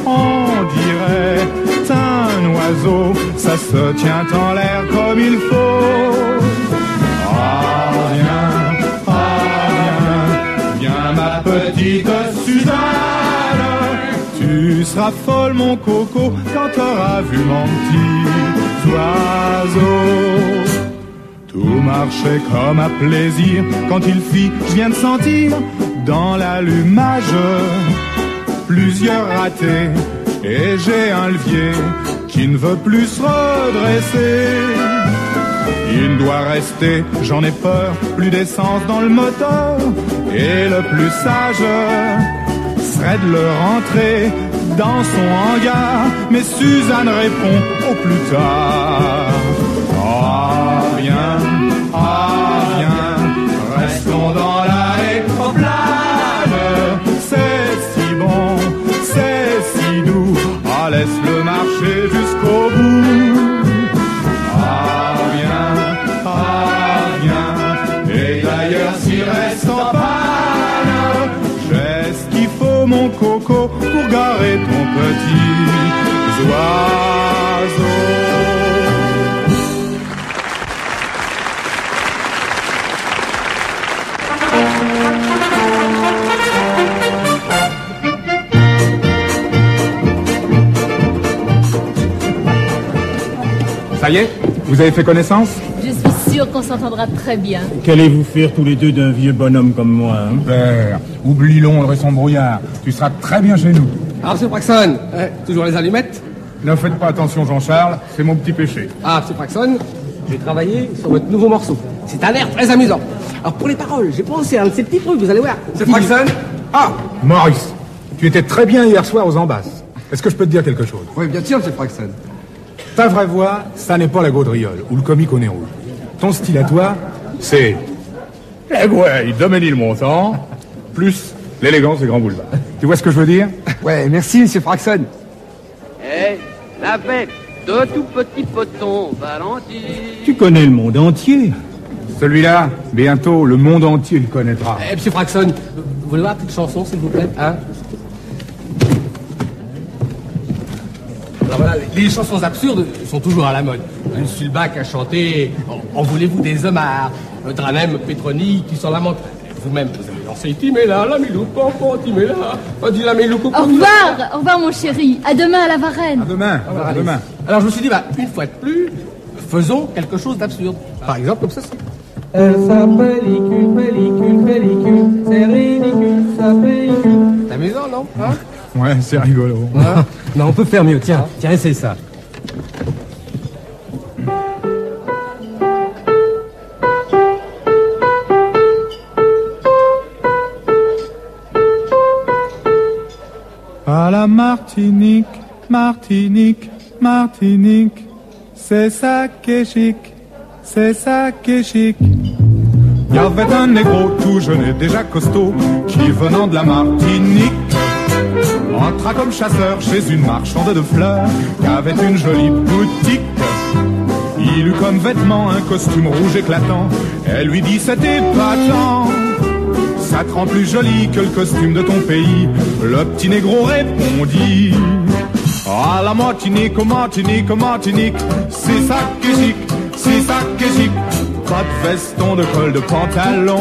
On dirait un oiseau, ça se tient en l'air comme il faut. Ah viens ma petite Suzanne. Tu seras folle mon coco quand t'auras vu mon petit oiseau. Tout marchait comme à plaisir quand il fit, je viens de sentir dans l'allumage plusieurs ratés, et j'ai un levier qui ne veut plus se redresser. Il doit rester, j'en ai peur, plus d'essence dans le moteur, et le plus sage serait de le rentrer dans son hangar. Mais Suzanne répond au plus tard. Ah viens, restons dans l'aéroplane. C'est si bon, c'est si doux, ah laisse-le marcher jusqu'au bout. Ah viens, et d'ailleurs s'il reste en panne, j'ai mon coco, pour garer ton petit oiseau. Ça y est, vous avez fait connaissance? Je suis sûre qu'on s'entendra très bien. Qu'allez-vous faire tous les deux d'un vieux bonhomme comme moi, hein? Père, oublie Londres et son brouillard. Tu seras très bien chez nous. Alors, monsieur Fraxon, toujours les allumettes? Ne faites pas attention, Jean-Charles, c'est mon petit péché. Ah, monsieur Fraxon, j'ai travaillé sur votre nouveau morceau. C'est un air très amusant. Alors, pour les paroles, j'ai pensé à un de ces petits trucs, vous allez voir. Monsieur Fraxon? Ah, Maurice, tu étais très bien hier soir aux Ambasses. Est-ce que je peux te dire quelque chose? Oui, bien sûr, monsieur Fraxon. Ta vraie voix, ça n'est pas la gaudriole ou le comique au nez rouge. Ton style à toi, c'est les gouailles de Ménilmontant plus l'élégance des grands boulevards. Tu vois ce que je veux dire? Ouais, merci, monsieur Fraxon. Eh, la fête de tout petit poton, Valentine. Tu connais le monde entier. Celui-là, bientôt, le monde entier le connaîtra. Eh, monsieur Fraxon, vous voulez voir une petite chanson, s'il vous plaît, hein? Alors voilà, les chansons absurdes sont toujours à la mode. Sulbach a chanté « En voulez-vous des homards ?» Dranem, Petroni, qui s'en lamente. Vous-même, vous avez lancé « Timela, la milou, pampan, Timela, dit la milou, coucou. » Au revoir mon chéri, à demain à la Varenne. À demain, à demain. Alors je me suis dit, une fois de plus, faisons quelque chose d'absurde. Par exemple, comme ceci. Elle s'appelle pellicule, c'est ridicule, ça pellicule. C'est amusant, non? Hein? Ouais, c'est rigolo. Hein? Non, on peut faire mieux, tiens, essaye ça. À la Martinique, Martinique, Martinique, c'est ça qui est chic, c'est ça qui est chic. Il y avait un négro tout jeune et déjà costaud qui venant de la Martinique entra comme chasseur chez une marchande de fleurs qui avait une jolie boutique. Il eut comme vêtement un costume rouge éclatant. Elle lui dit c'est épatant, ça te rend plus joli que le costume de ton pays. Le petit négro répondit à la Martinique, Martinique, Martinique, c'est ça qui est chic, c'est ça qui est chic. Pas de veston, de col, de pantalon,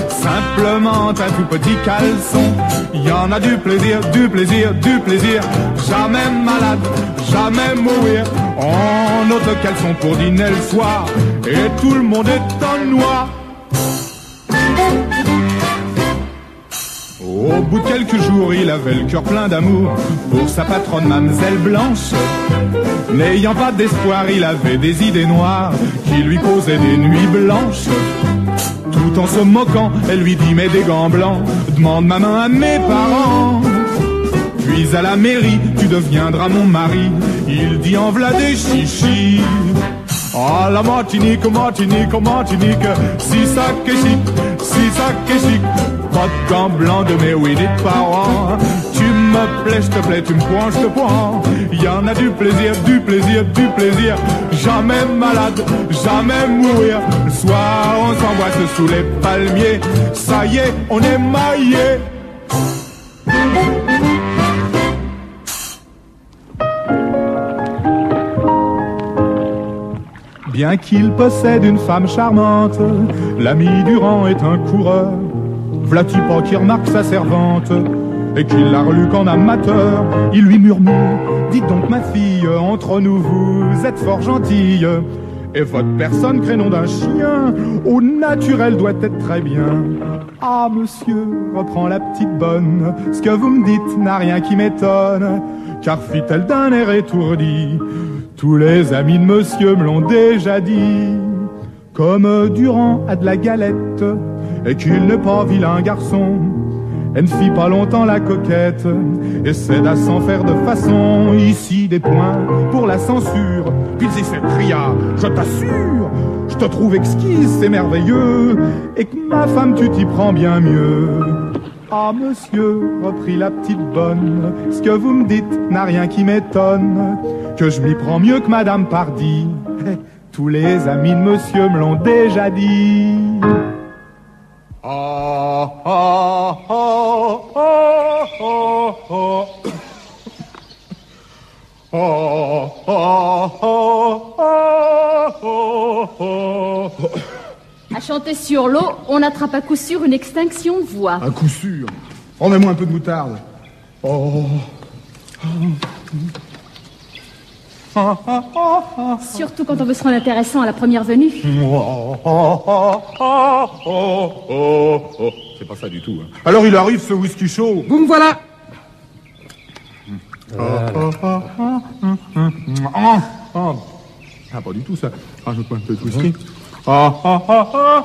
simplement un tout petit caleçon. Il y en a du plaisir, du plaisir, du plaisir. Jamais malade, jamais mourir. En autre caleçon pour dîner le soir, et tout le monde est en noir. Au bout de quelques jours, il avait le cœur plein d'amour pour sa patronne, Mademoiselle Blanche. N'ayant pas d'espoir, il avait des idées noires qui lui causaient des nuits blanches. Tout en se moquant, elle lui dit mais des gants blancs, demande ma main à mes parents. Puis à la mairie, tu deviendras mon mari. Il dit en v'là des chichis. Ah la Martinique, Martinique, Martinique, si ça qu'est chic, si ça qu'est chic. Pas de gants blancs de mes oui des parents. Tu me plais, je te plais, tu me prends, je te prends. Y en a du plaisir, du plaisir, du plaisir. Jamais malade, jamais mourir. Le soir on s'embrasse sous les palmiers. Ça y est, on est maillés. Bien qu'il possède une femme charmante, l'ami Durand est un coureur. V'là-tu pas qui remarque sa servante et qu'il l'a relue qu'en amateur. Il lui murmure, dites donc ma fille, entre nous vous êtes fort gentille, et votre personne crénom d'un chien au naturel doit être très bien. Ah monsieur, reprend la petite bonne, ce que vous me dites n'a rien qui m'étonne, car fit-elle d'un air étourdi, tous les amis de monsieur me l'ont déjà dit. Comme Durand a de la galette et qu'il n'est pas vilain garçon, elle ne fit pas longtemps la coquette et céda sans faire de façon. Ici des points pour la censure, puis il s'écria, je t'assure, je te trouve exquise, c'est merveilleux, et que ma femme tu t'y prends bien mieux. Ah monsieur, reprit la petite bonne, ce que vous me dites n'a rien qui m'étonne, que je m'y prends mieux que Madame Pardy. Tous les amis de monsieur me l'ont déjà dit. Ah, ah, ah, ah. À chanter sur l'eau, on attrape à coup sûr une extinction de voix. À coup sûr. Oh, mets-moi un peu de moutarde. Oh. Surtout quand on veut se rendre intéressant à la première venue. C'est pas ça du tout. Hein. Alors il arrive ce whisky chaud. Vous me voilà. Ah, pas du tout ça. Rajoute-moi un peu de whisky. Un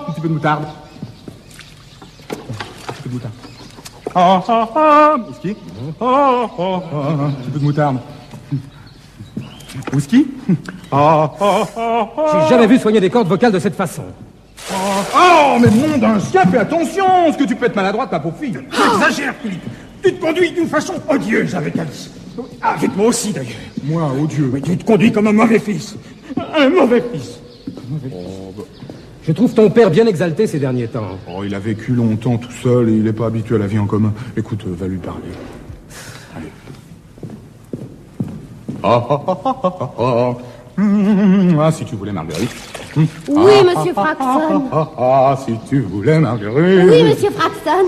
petit peu de moutarde. Un petit peu de moutarde. Whisky. Un petit peu de moutarde. Whisky. J'ai jamais vu soigner des cordes vocales de cette façon. Oh, mais nom d'un chien, fais attention, ce que tu peux être maladroite, ma pauvre fille. Exagère, Philippe. Tu te conduis d'une façon odieuse avec Alice. Avec moi aussi, d'ailleurs. Moi, odieux. Mais tu te conduis comme un mauvais fils. Un mauvais fils. Je trouve ton père bien exalté ces derniers temps. Oh, il a vécu longtemps tout seul et il n'est pas habitué à la vie en commun. Écoute, va lui parler. Allez. Ah, si tu voulais Marguerite. Oui, monsieur Fraxon. Si tu voulais Marguerite. Oui, monsieur Fraxon.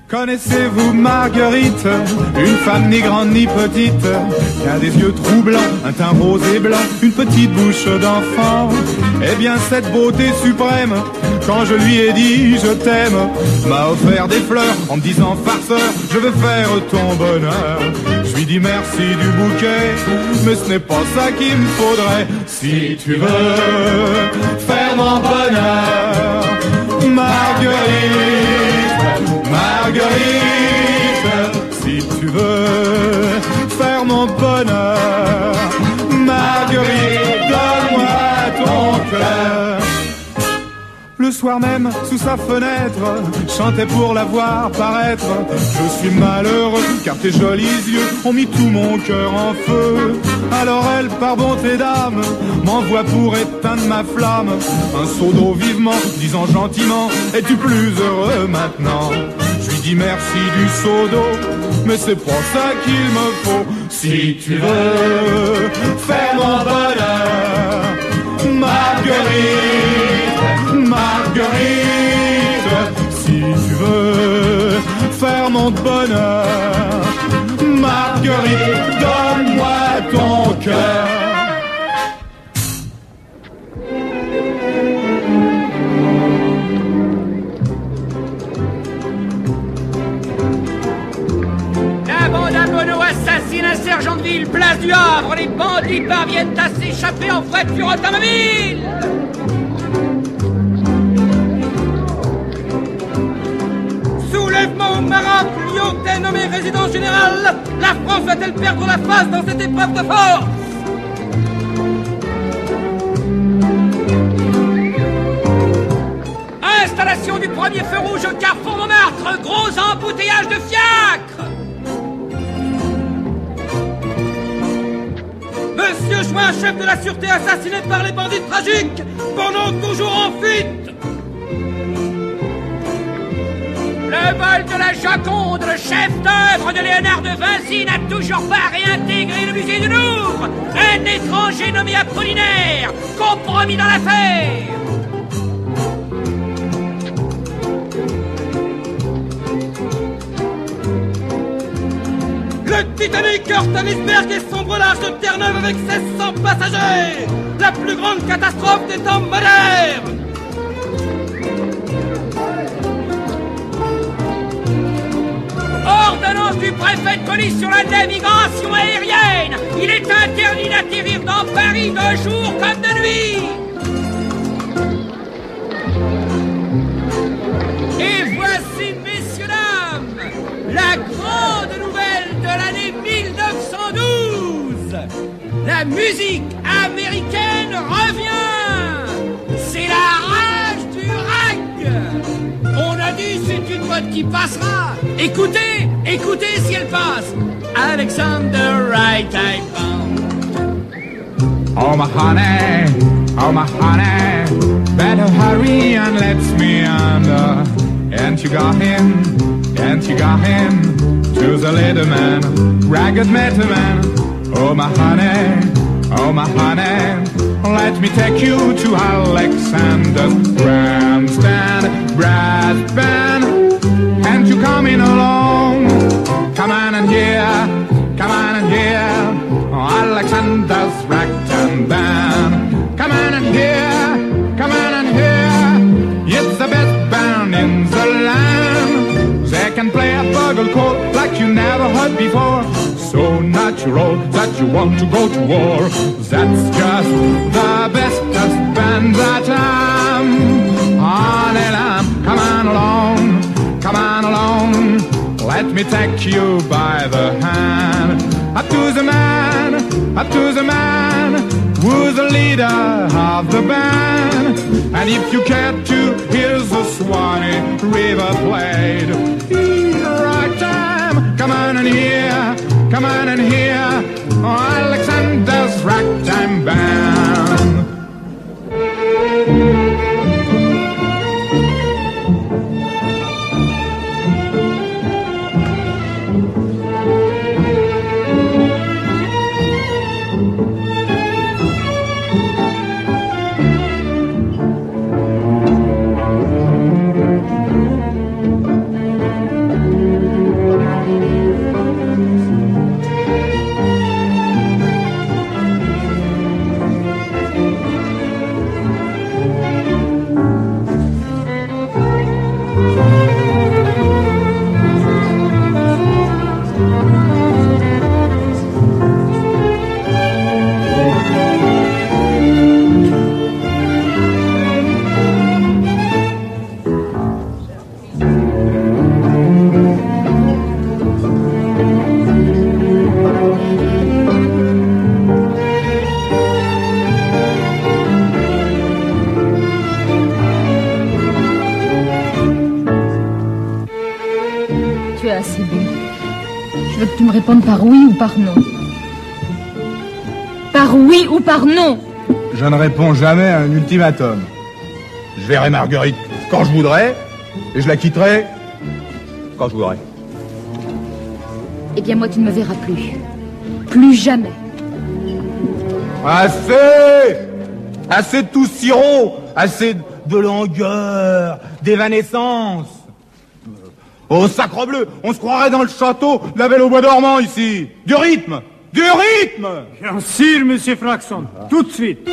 Connaissez-vous Marguerite, une femme ni grande ni petite, qui a des yeux troublants, un teint rose et blanc, une petite bouche d'enfant. Eh bien cette beauté suprême, quand je lui ai dit je t'aime, m'a offert des fleurs en me disant farceur, je veux faire ton bonheur. Je lui dis merci du bouquet, mais ce n'est pas ça qu'il me faudrait. Si tu veux faire mon bonheur, Marguerite, Marguerite, si tu veux faire mon bonheur, Marguerite, donne-moi ton cœur. Le soir même, sous sa fenêtre, chantais pour la voir paraître. Je suis malheureux, car tes jolis yeux ont mis tout mon cœur en feu. Alors elle, par bonté d'âme, m'envoie pour éteindre ma flamme un seau d'eau vivement, disant gentiment, es-tu plus heureux maintenant? Je lui dis merci du seau d'eau, mais c'est pas ça qu'il me faut. Si tu veux faire mon bonheur, Marguerite, Marguerite, si tu veux faire mon bonheur, Marguerite, donne-moi ton cœur. La bande à Bono assassine un sergent de ville, place du Havre. Les bandits parviennent à s'échapper en voiture automobile. Soulèvement au Maroc, Lyon est nommé résidence générale. La France va-t-elle perdre la face dans cette épreuve de force? Installation du premier feu rouge au carrefour Montmartre, gros embouteillage de fiacres. Monsieur Chouin, chef de la sûreté, assassiné par les bandits tragiques, pendant toujours en fuite. Le vol de la Joconde, le chef d'œuvre de Léonard de Vinci n'a toujours pas réintégré le musée du Louvre. Un étranger nommé Apollinaire, compromis dans l'affaire. Le Titanic heurte un iceberg et sombre large de Terre-Neuve avec 1600 passagers. La plus grande catastrophe des temps modernes. Ordonnance du préfet de police sur la navigation aérienne. Il est interdit d'atterrir dans Paris de jour comme de nuit. Et voici, messieurs, dames, la grande nouvelle de l'année 1912. La musique américaine revient. C'est la rage du rag. On a dit c'est une mode qui passera. Écoutez, écoutez si elle passe. Alexander Wright I found. Oh my honey, better hurry and let me under. Can't you got him? Can't you got him? To the little man, ragged metal man. Oh my honey, let me take you to Alexander's grandstand brass band. And you coming along? Come on and hear, come on and hear Alexander's ragtime band. Come on and hear, come on and hear. It's the best band in the land. They can play a bugle call like you never heard before. So natural that you want to go to war. That's just the bestest band that I'm on and I'm. Come on along, come on along. Let me take you by the hand. Up to the man, up to the man who's the leader of the band. And if you care to hear the Swanee River played, right time, come on and hear, come on and hear Alexander's ragtime band. Tu me répondes par oui ou par non. Par oui ou par non. Je ne réponds jamais à un ultimatum. Je verrai Marguerite quand je voudrais, et je la quitterai quand je voudrais. Eh bien, moi, tu ne me verras plus. Plus jamais. Assez! Assez de tout sirop! Assez de langueur, d'évanescence! Oh, sacrebleu, on se croirait dans le château de la Belle au bois dormant, ici. Du rythme! Du rythme! Bien sûr, monsieur Fraxon, tout de suite.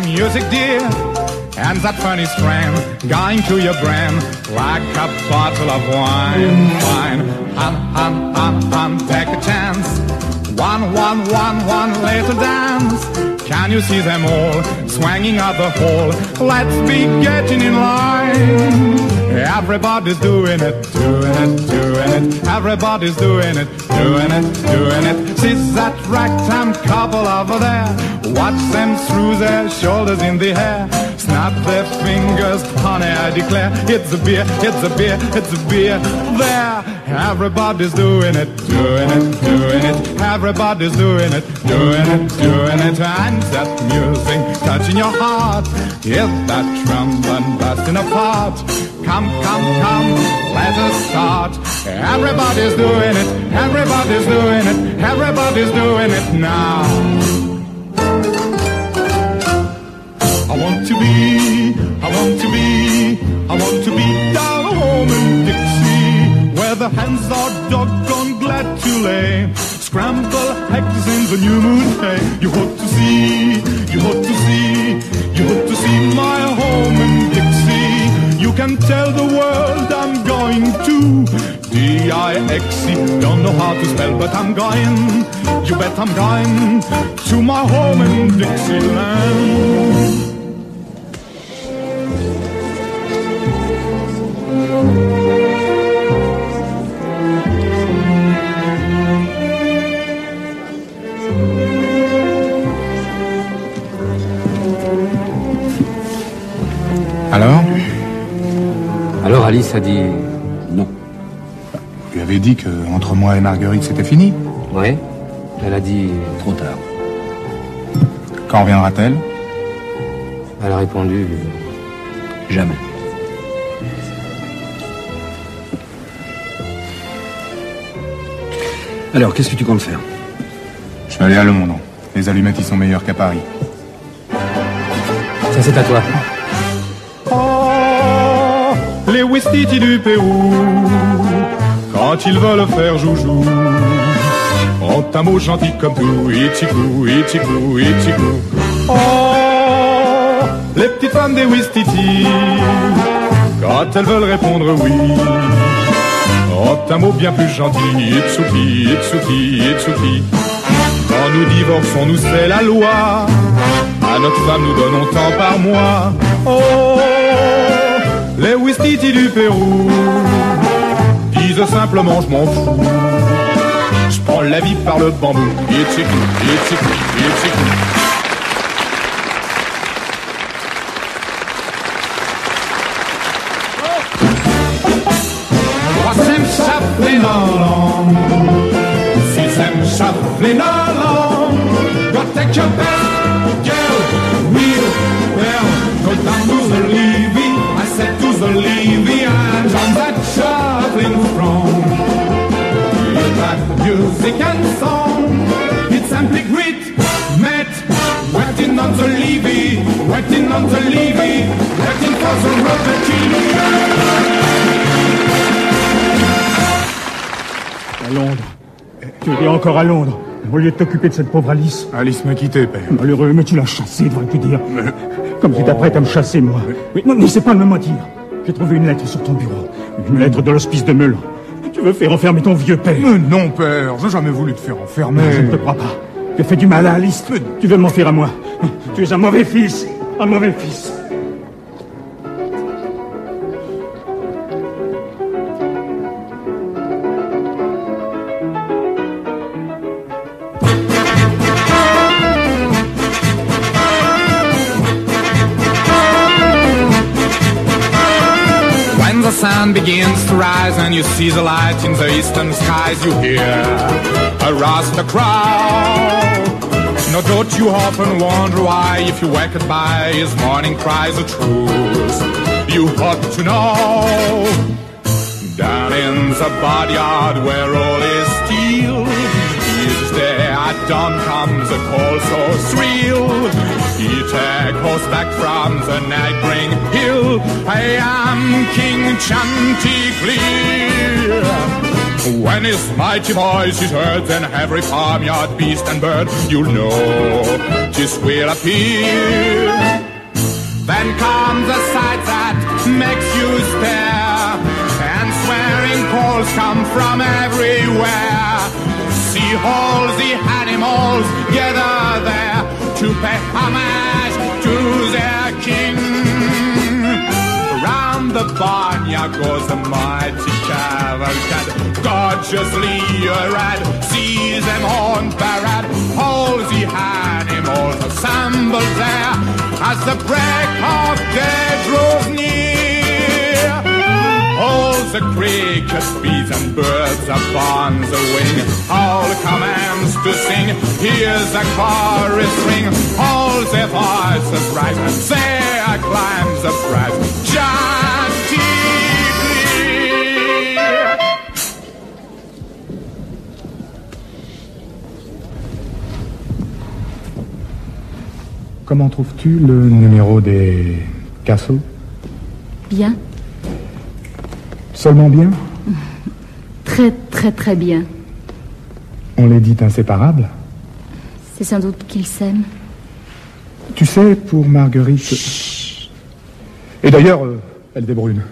Music, dear, and that funny strain going to your brain like a bottle of wine. Fine, take a chance. One little dance. Can you see them all swinging up the hall? Let's be getting in line. Everybody's doing it, doing it, doing it. Everybody's doing it, doing it, doing it. See that ragtime couple over there? Watch them through their shoulders in the air. Snap their fingers, honey, I declare. It's a beer, it's a beer, it's a beer. There, everybody's doing it, doing it, doing it. Everybody's doing it, doing it, doing it. And that music touching your heart. Hear that trombone busting apart. Come, come, come, let us start. Everybody's doing it, everybody's doing it, everybody's doing it now. I want to be down home in Dixie, where the hens are doggone glad to lay scramble eggs in the new moon day. You ought to see, you ought to see, you ought to see my home in Dixie. You can tell the world I'm going to D-I-X-E. Don't know how to spell, but I'm going. You bet I'm going to my home in Dixieland. Alors? Alors Alice a dit non. Tu lui avais dit que entre moi et Marguerite c'était fini? Oui. Elle a dit trop tard. Quand reviendra-t-elle? Elle a répondu jamais. Alors, qu'est-ce que tu comptes faire? Je vais aller à Le Monde. Les allumettes y sont meilleures qu'à Paris. Ça, c'est à toi. Oh, les Ouistiti du Pérou, quand ils veulent faire joujou, ont un mot gentil comme tout. Ichiku, Ichiku, Ichiku. Oh, les petites femmes des Ouistiti, quand elles veulent répondre oui, ont un mot bien plus gentil. Itsuki, Itsuki, Itsuki. Quand nous divorçons, nous c'est la loi. À notre femme, nous donnons tant par mois. Oh, les Ouistiti du Pérou disent simplement je m'en fous. Je prends la vie par le bambou. Itchiku, Itchiku, Itchiku. Troisième chapelet dans sixième chapelet dans go take your best girl, real well. Go down to the Levy, I said to the Levy, and on that shuffling throne. It's that music and song, it's simply great, met, waiting on the Levy, waiting on the Levy, waiting for the Robert À Londres. Tu es encore à Londres, au lieu de t'occuper de cette pauvre Alice. Alice m'a quitté, père. Malheureux, mais tu l'as chassé, devrais-tu dire. Comme tu t'apprêtes à me chasser, moi. Oui, non, n'essaie pas de me mentir. J'ai trouvé une lettre sur ton bureau. Une lettre de l'hospice de Melun. Tu veux faire enfermer ton vieux père. Mais non, père, j'ai jamais voulu te faire enfermer. Je ne te crois pas. Tu as fait du mal à Alice. Tu veux m'en faire à moi. Tu es un mauvais fils. Un mauvais fils. The sun begins to rise and you see the light in the eastern skies. You hear a Rasta crowd. No doubt you often wonder why, if you wake up by his morning cries, the truth you ought to know. Down in the barnyard where all is still, each day at dawn comes a call so shrill. He take horseback from the neighboring hill. I am King Chanticleer. When his mighty voice is heard, then every farmyard, beast and bird, you'll know this will appear. Then comes a sight that makes you stare, and swearing calls come from everywhere. See all the animals gather there to pay homage to their king. Round the barnyard goes a mighty cavalcade, gorgeously arrayed, see them on parade. All the animals assembled there as the break of day draws near. All the crickets, bees and birds upon the wing, all commands to sing, hear the chorus ring. All their voices rise and they acclaim the prize. Chanticleer. Comment trouves-tu le numéro des Cassos? Bien. Seulement bien? Très, très, très bien. On les dit inséparables? C'est sans doute qu'ils s'aiment. Tu sais, pour Marguerite... Chut. Et d'ailleurs, elle est brune.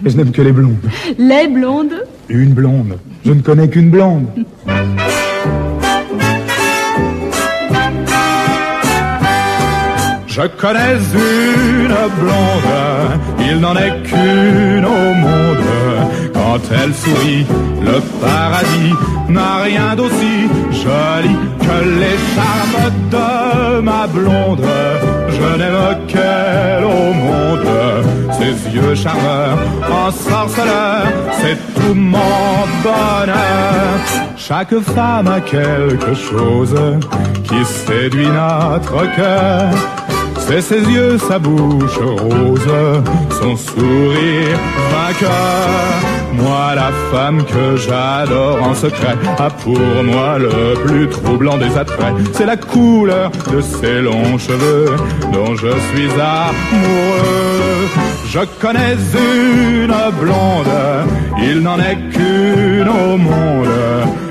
Et je n'aime que les blondes. Les blondes? Une blonde. Je ne connais qu'une blonde. Je connais une blonde, il n'en est qu'une au monde. Quand elle sourit, le paradis n'a rien d'aussi joli que les charmes de ma blonde. Je n'aime qu'elle au monde. de charmeur, ensorceleur, c'est tout mon bonheur. Chaque femme a quelque chose qui séduit notre cœur. C'est ses yeux, sa bouche rose, son sourire vainqueur. Moi, la femme que j'adore en secret a pour moi le plus troublant des attraits. C'est la couleur de ses longs cheveux dont je suis amoureux. Je connais une blonde, il n'en est qu'une au monde.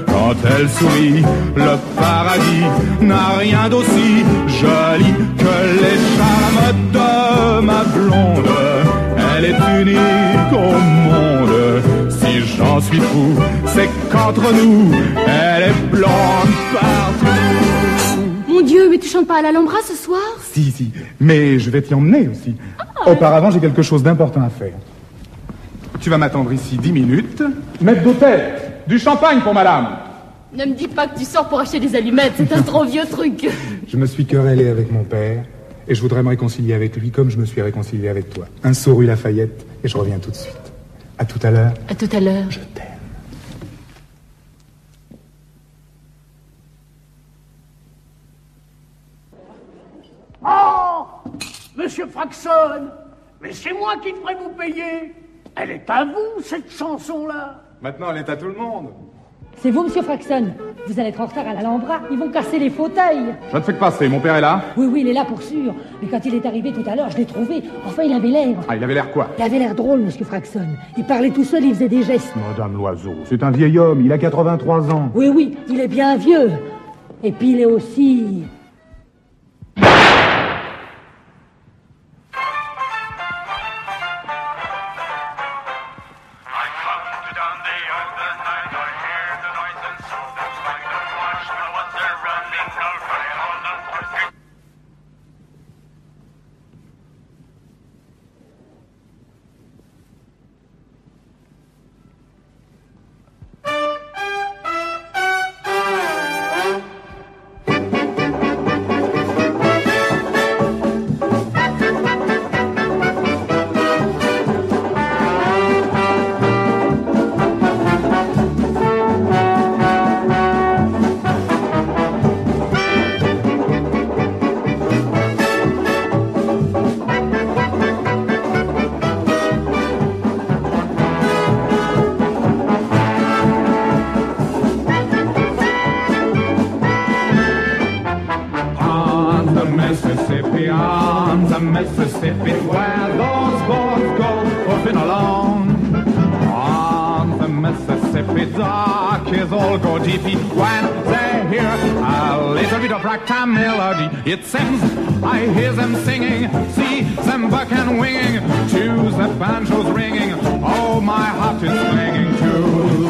Quand elle sourit, le paradis n'a rien d'aussi joli que les charmes de ma blonde. Elle est unique au monde. Si j'en suis fou, c'est qu'entre nous, elle est blonde partout. Mon Dieu, mais tu chantes pas à l'Alhambra ce soir? Si, mais je vais t'y emmener aussi. Auparavant, j'ai quelque chose d'important à faire. Tu vas m'attendre ici 10 minutes. Maître d'hôtel, du champagne pour madame. Ne me dis pas que tu sors pour acheter des allumettes, c'est un trop vieux truc. Je me suis querellé avec mon père et je voudrais me réconcilier avec lui comme je me suis réconcilié avec toi. Un saut rue Lafayette et je reviens tout de suite. À tout à l'heure. À tout à l'heure. Je t'aime. Oh, Monsieur Fraxon, mais c'est moi qui devrais vous payer. Elle est à vous, cette chanson-là. Maintenant, elle est à tout le monde. C'est vous, Monsieur Fraxon. Vous allez être en retard à l'Alhambra. Ils vont casser les fauteuils. Je ne fais que passer. Mon père est là? Oui, il est là pour sûr. Mais quand il est arrivé tout à l'heure, je l'ai trouvé. Enfin, il avait l'air... Ah, il avait l'air quoi? Il avait l'air drôle, Monsieur Fraxon. Il parlait tout seul, il faisait des gestes. Madame Loiseau, c'est un vieil homme. Il a 83 ans. Oui, il est bien vieux. Et puis, il est aussi... Mississippi, where those boats go puffing along. On the Mississippi dock is all go deepy when they hear a little bit of ragtime melody. It seems I hear them singing, see them buck and winging, to the banjos ringing. Oh, my heart is swinging to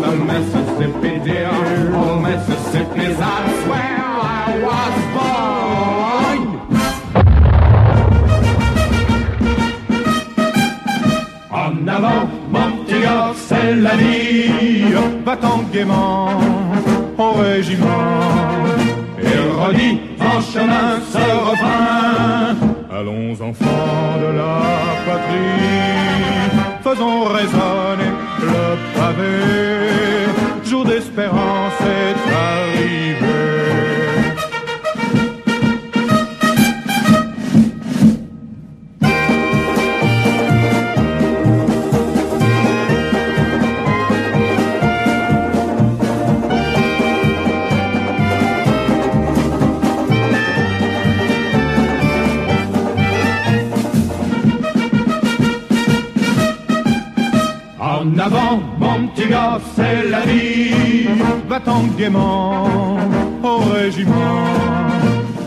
the Mississippi, dear old Mississippi. That's where I was born. En avant, mon petit gars, c'est la vie. Va-t'en gaiement au régiment et redis en chemin ce refrain. Allons enfants de la patrie, faisons résonner le pavé. Jour d'espérance est arrivé. En avant, mon petit gars, c'est la vie. Va-t'en gaiement au régiment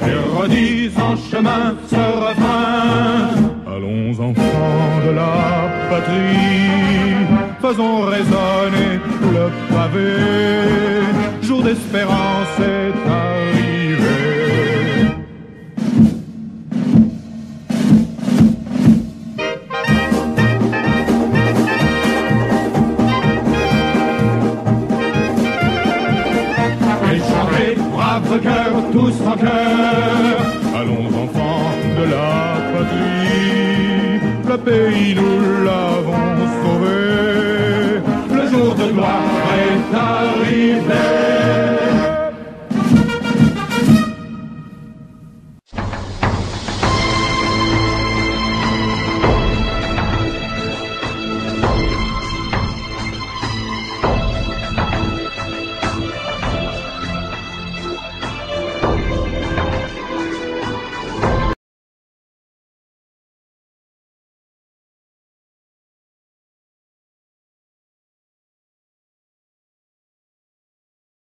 et redis en chemin ce refrain. Allons enfants de la patrie, faisons résonner le pavé. Jour d'espérance est arrivé. Brave cœur, tous en cœur, allons enfants de la patrie, le pays nous l'a belle.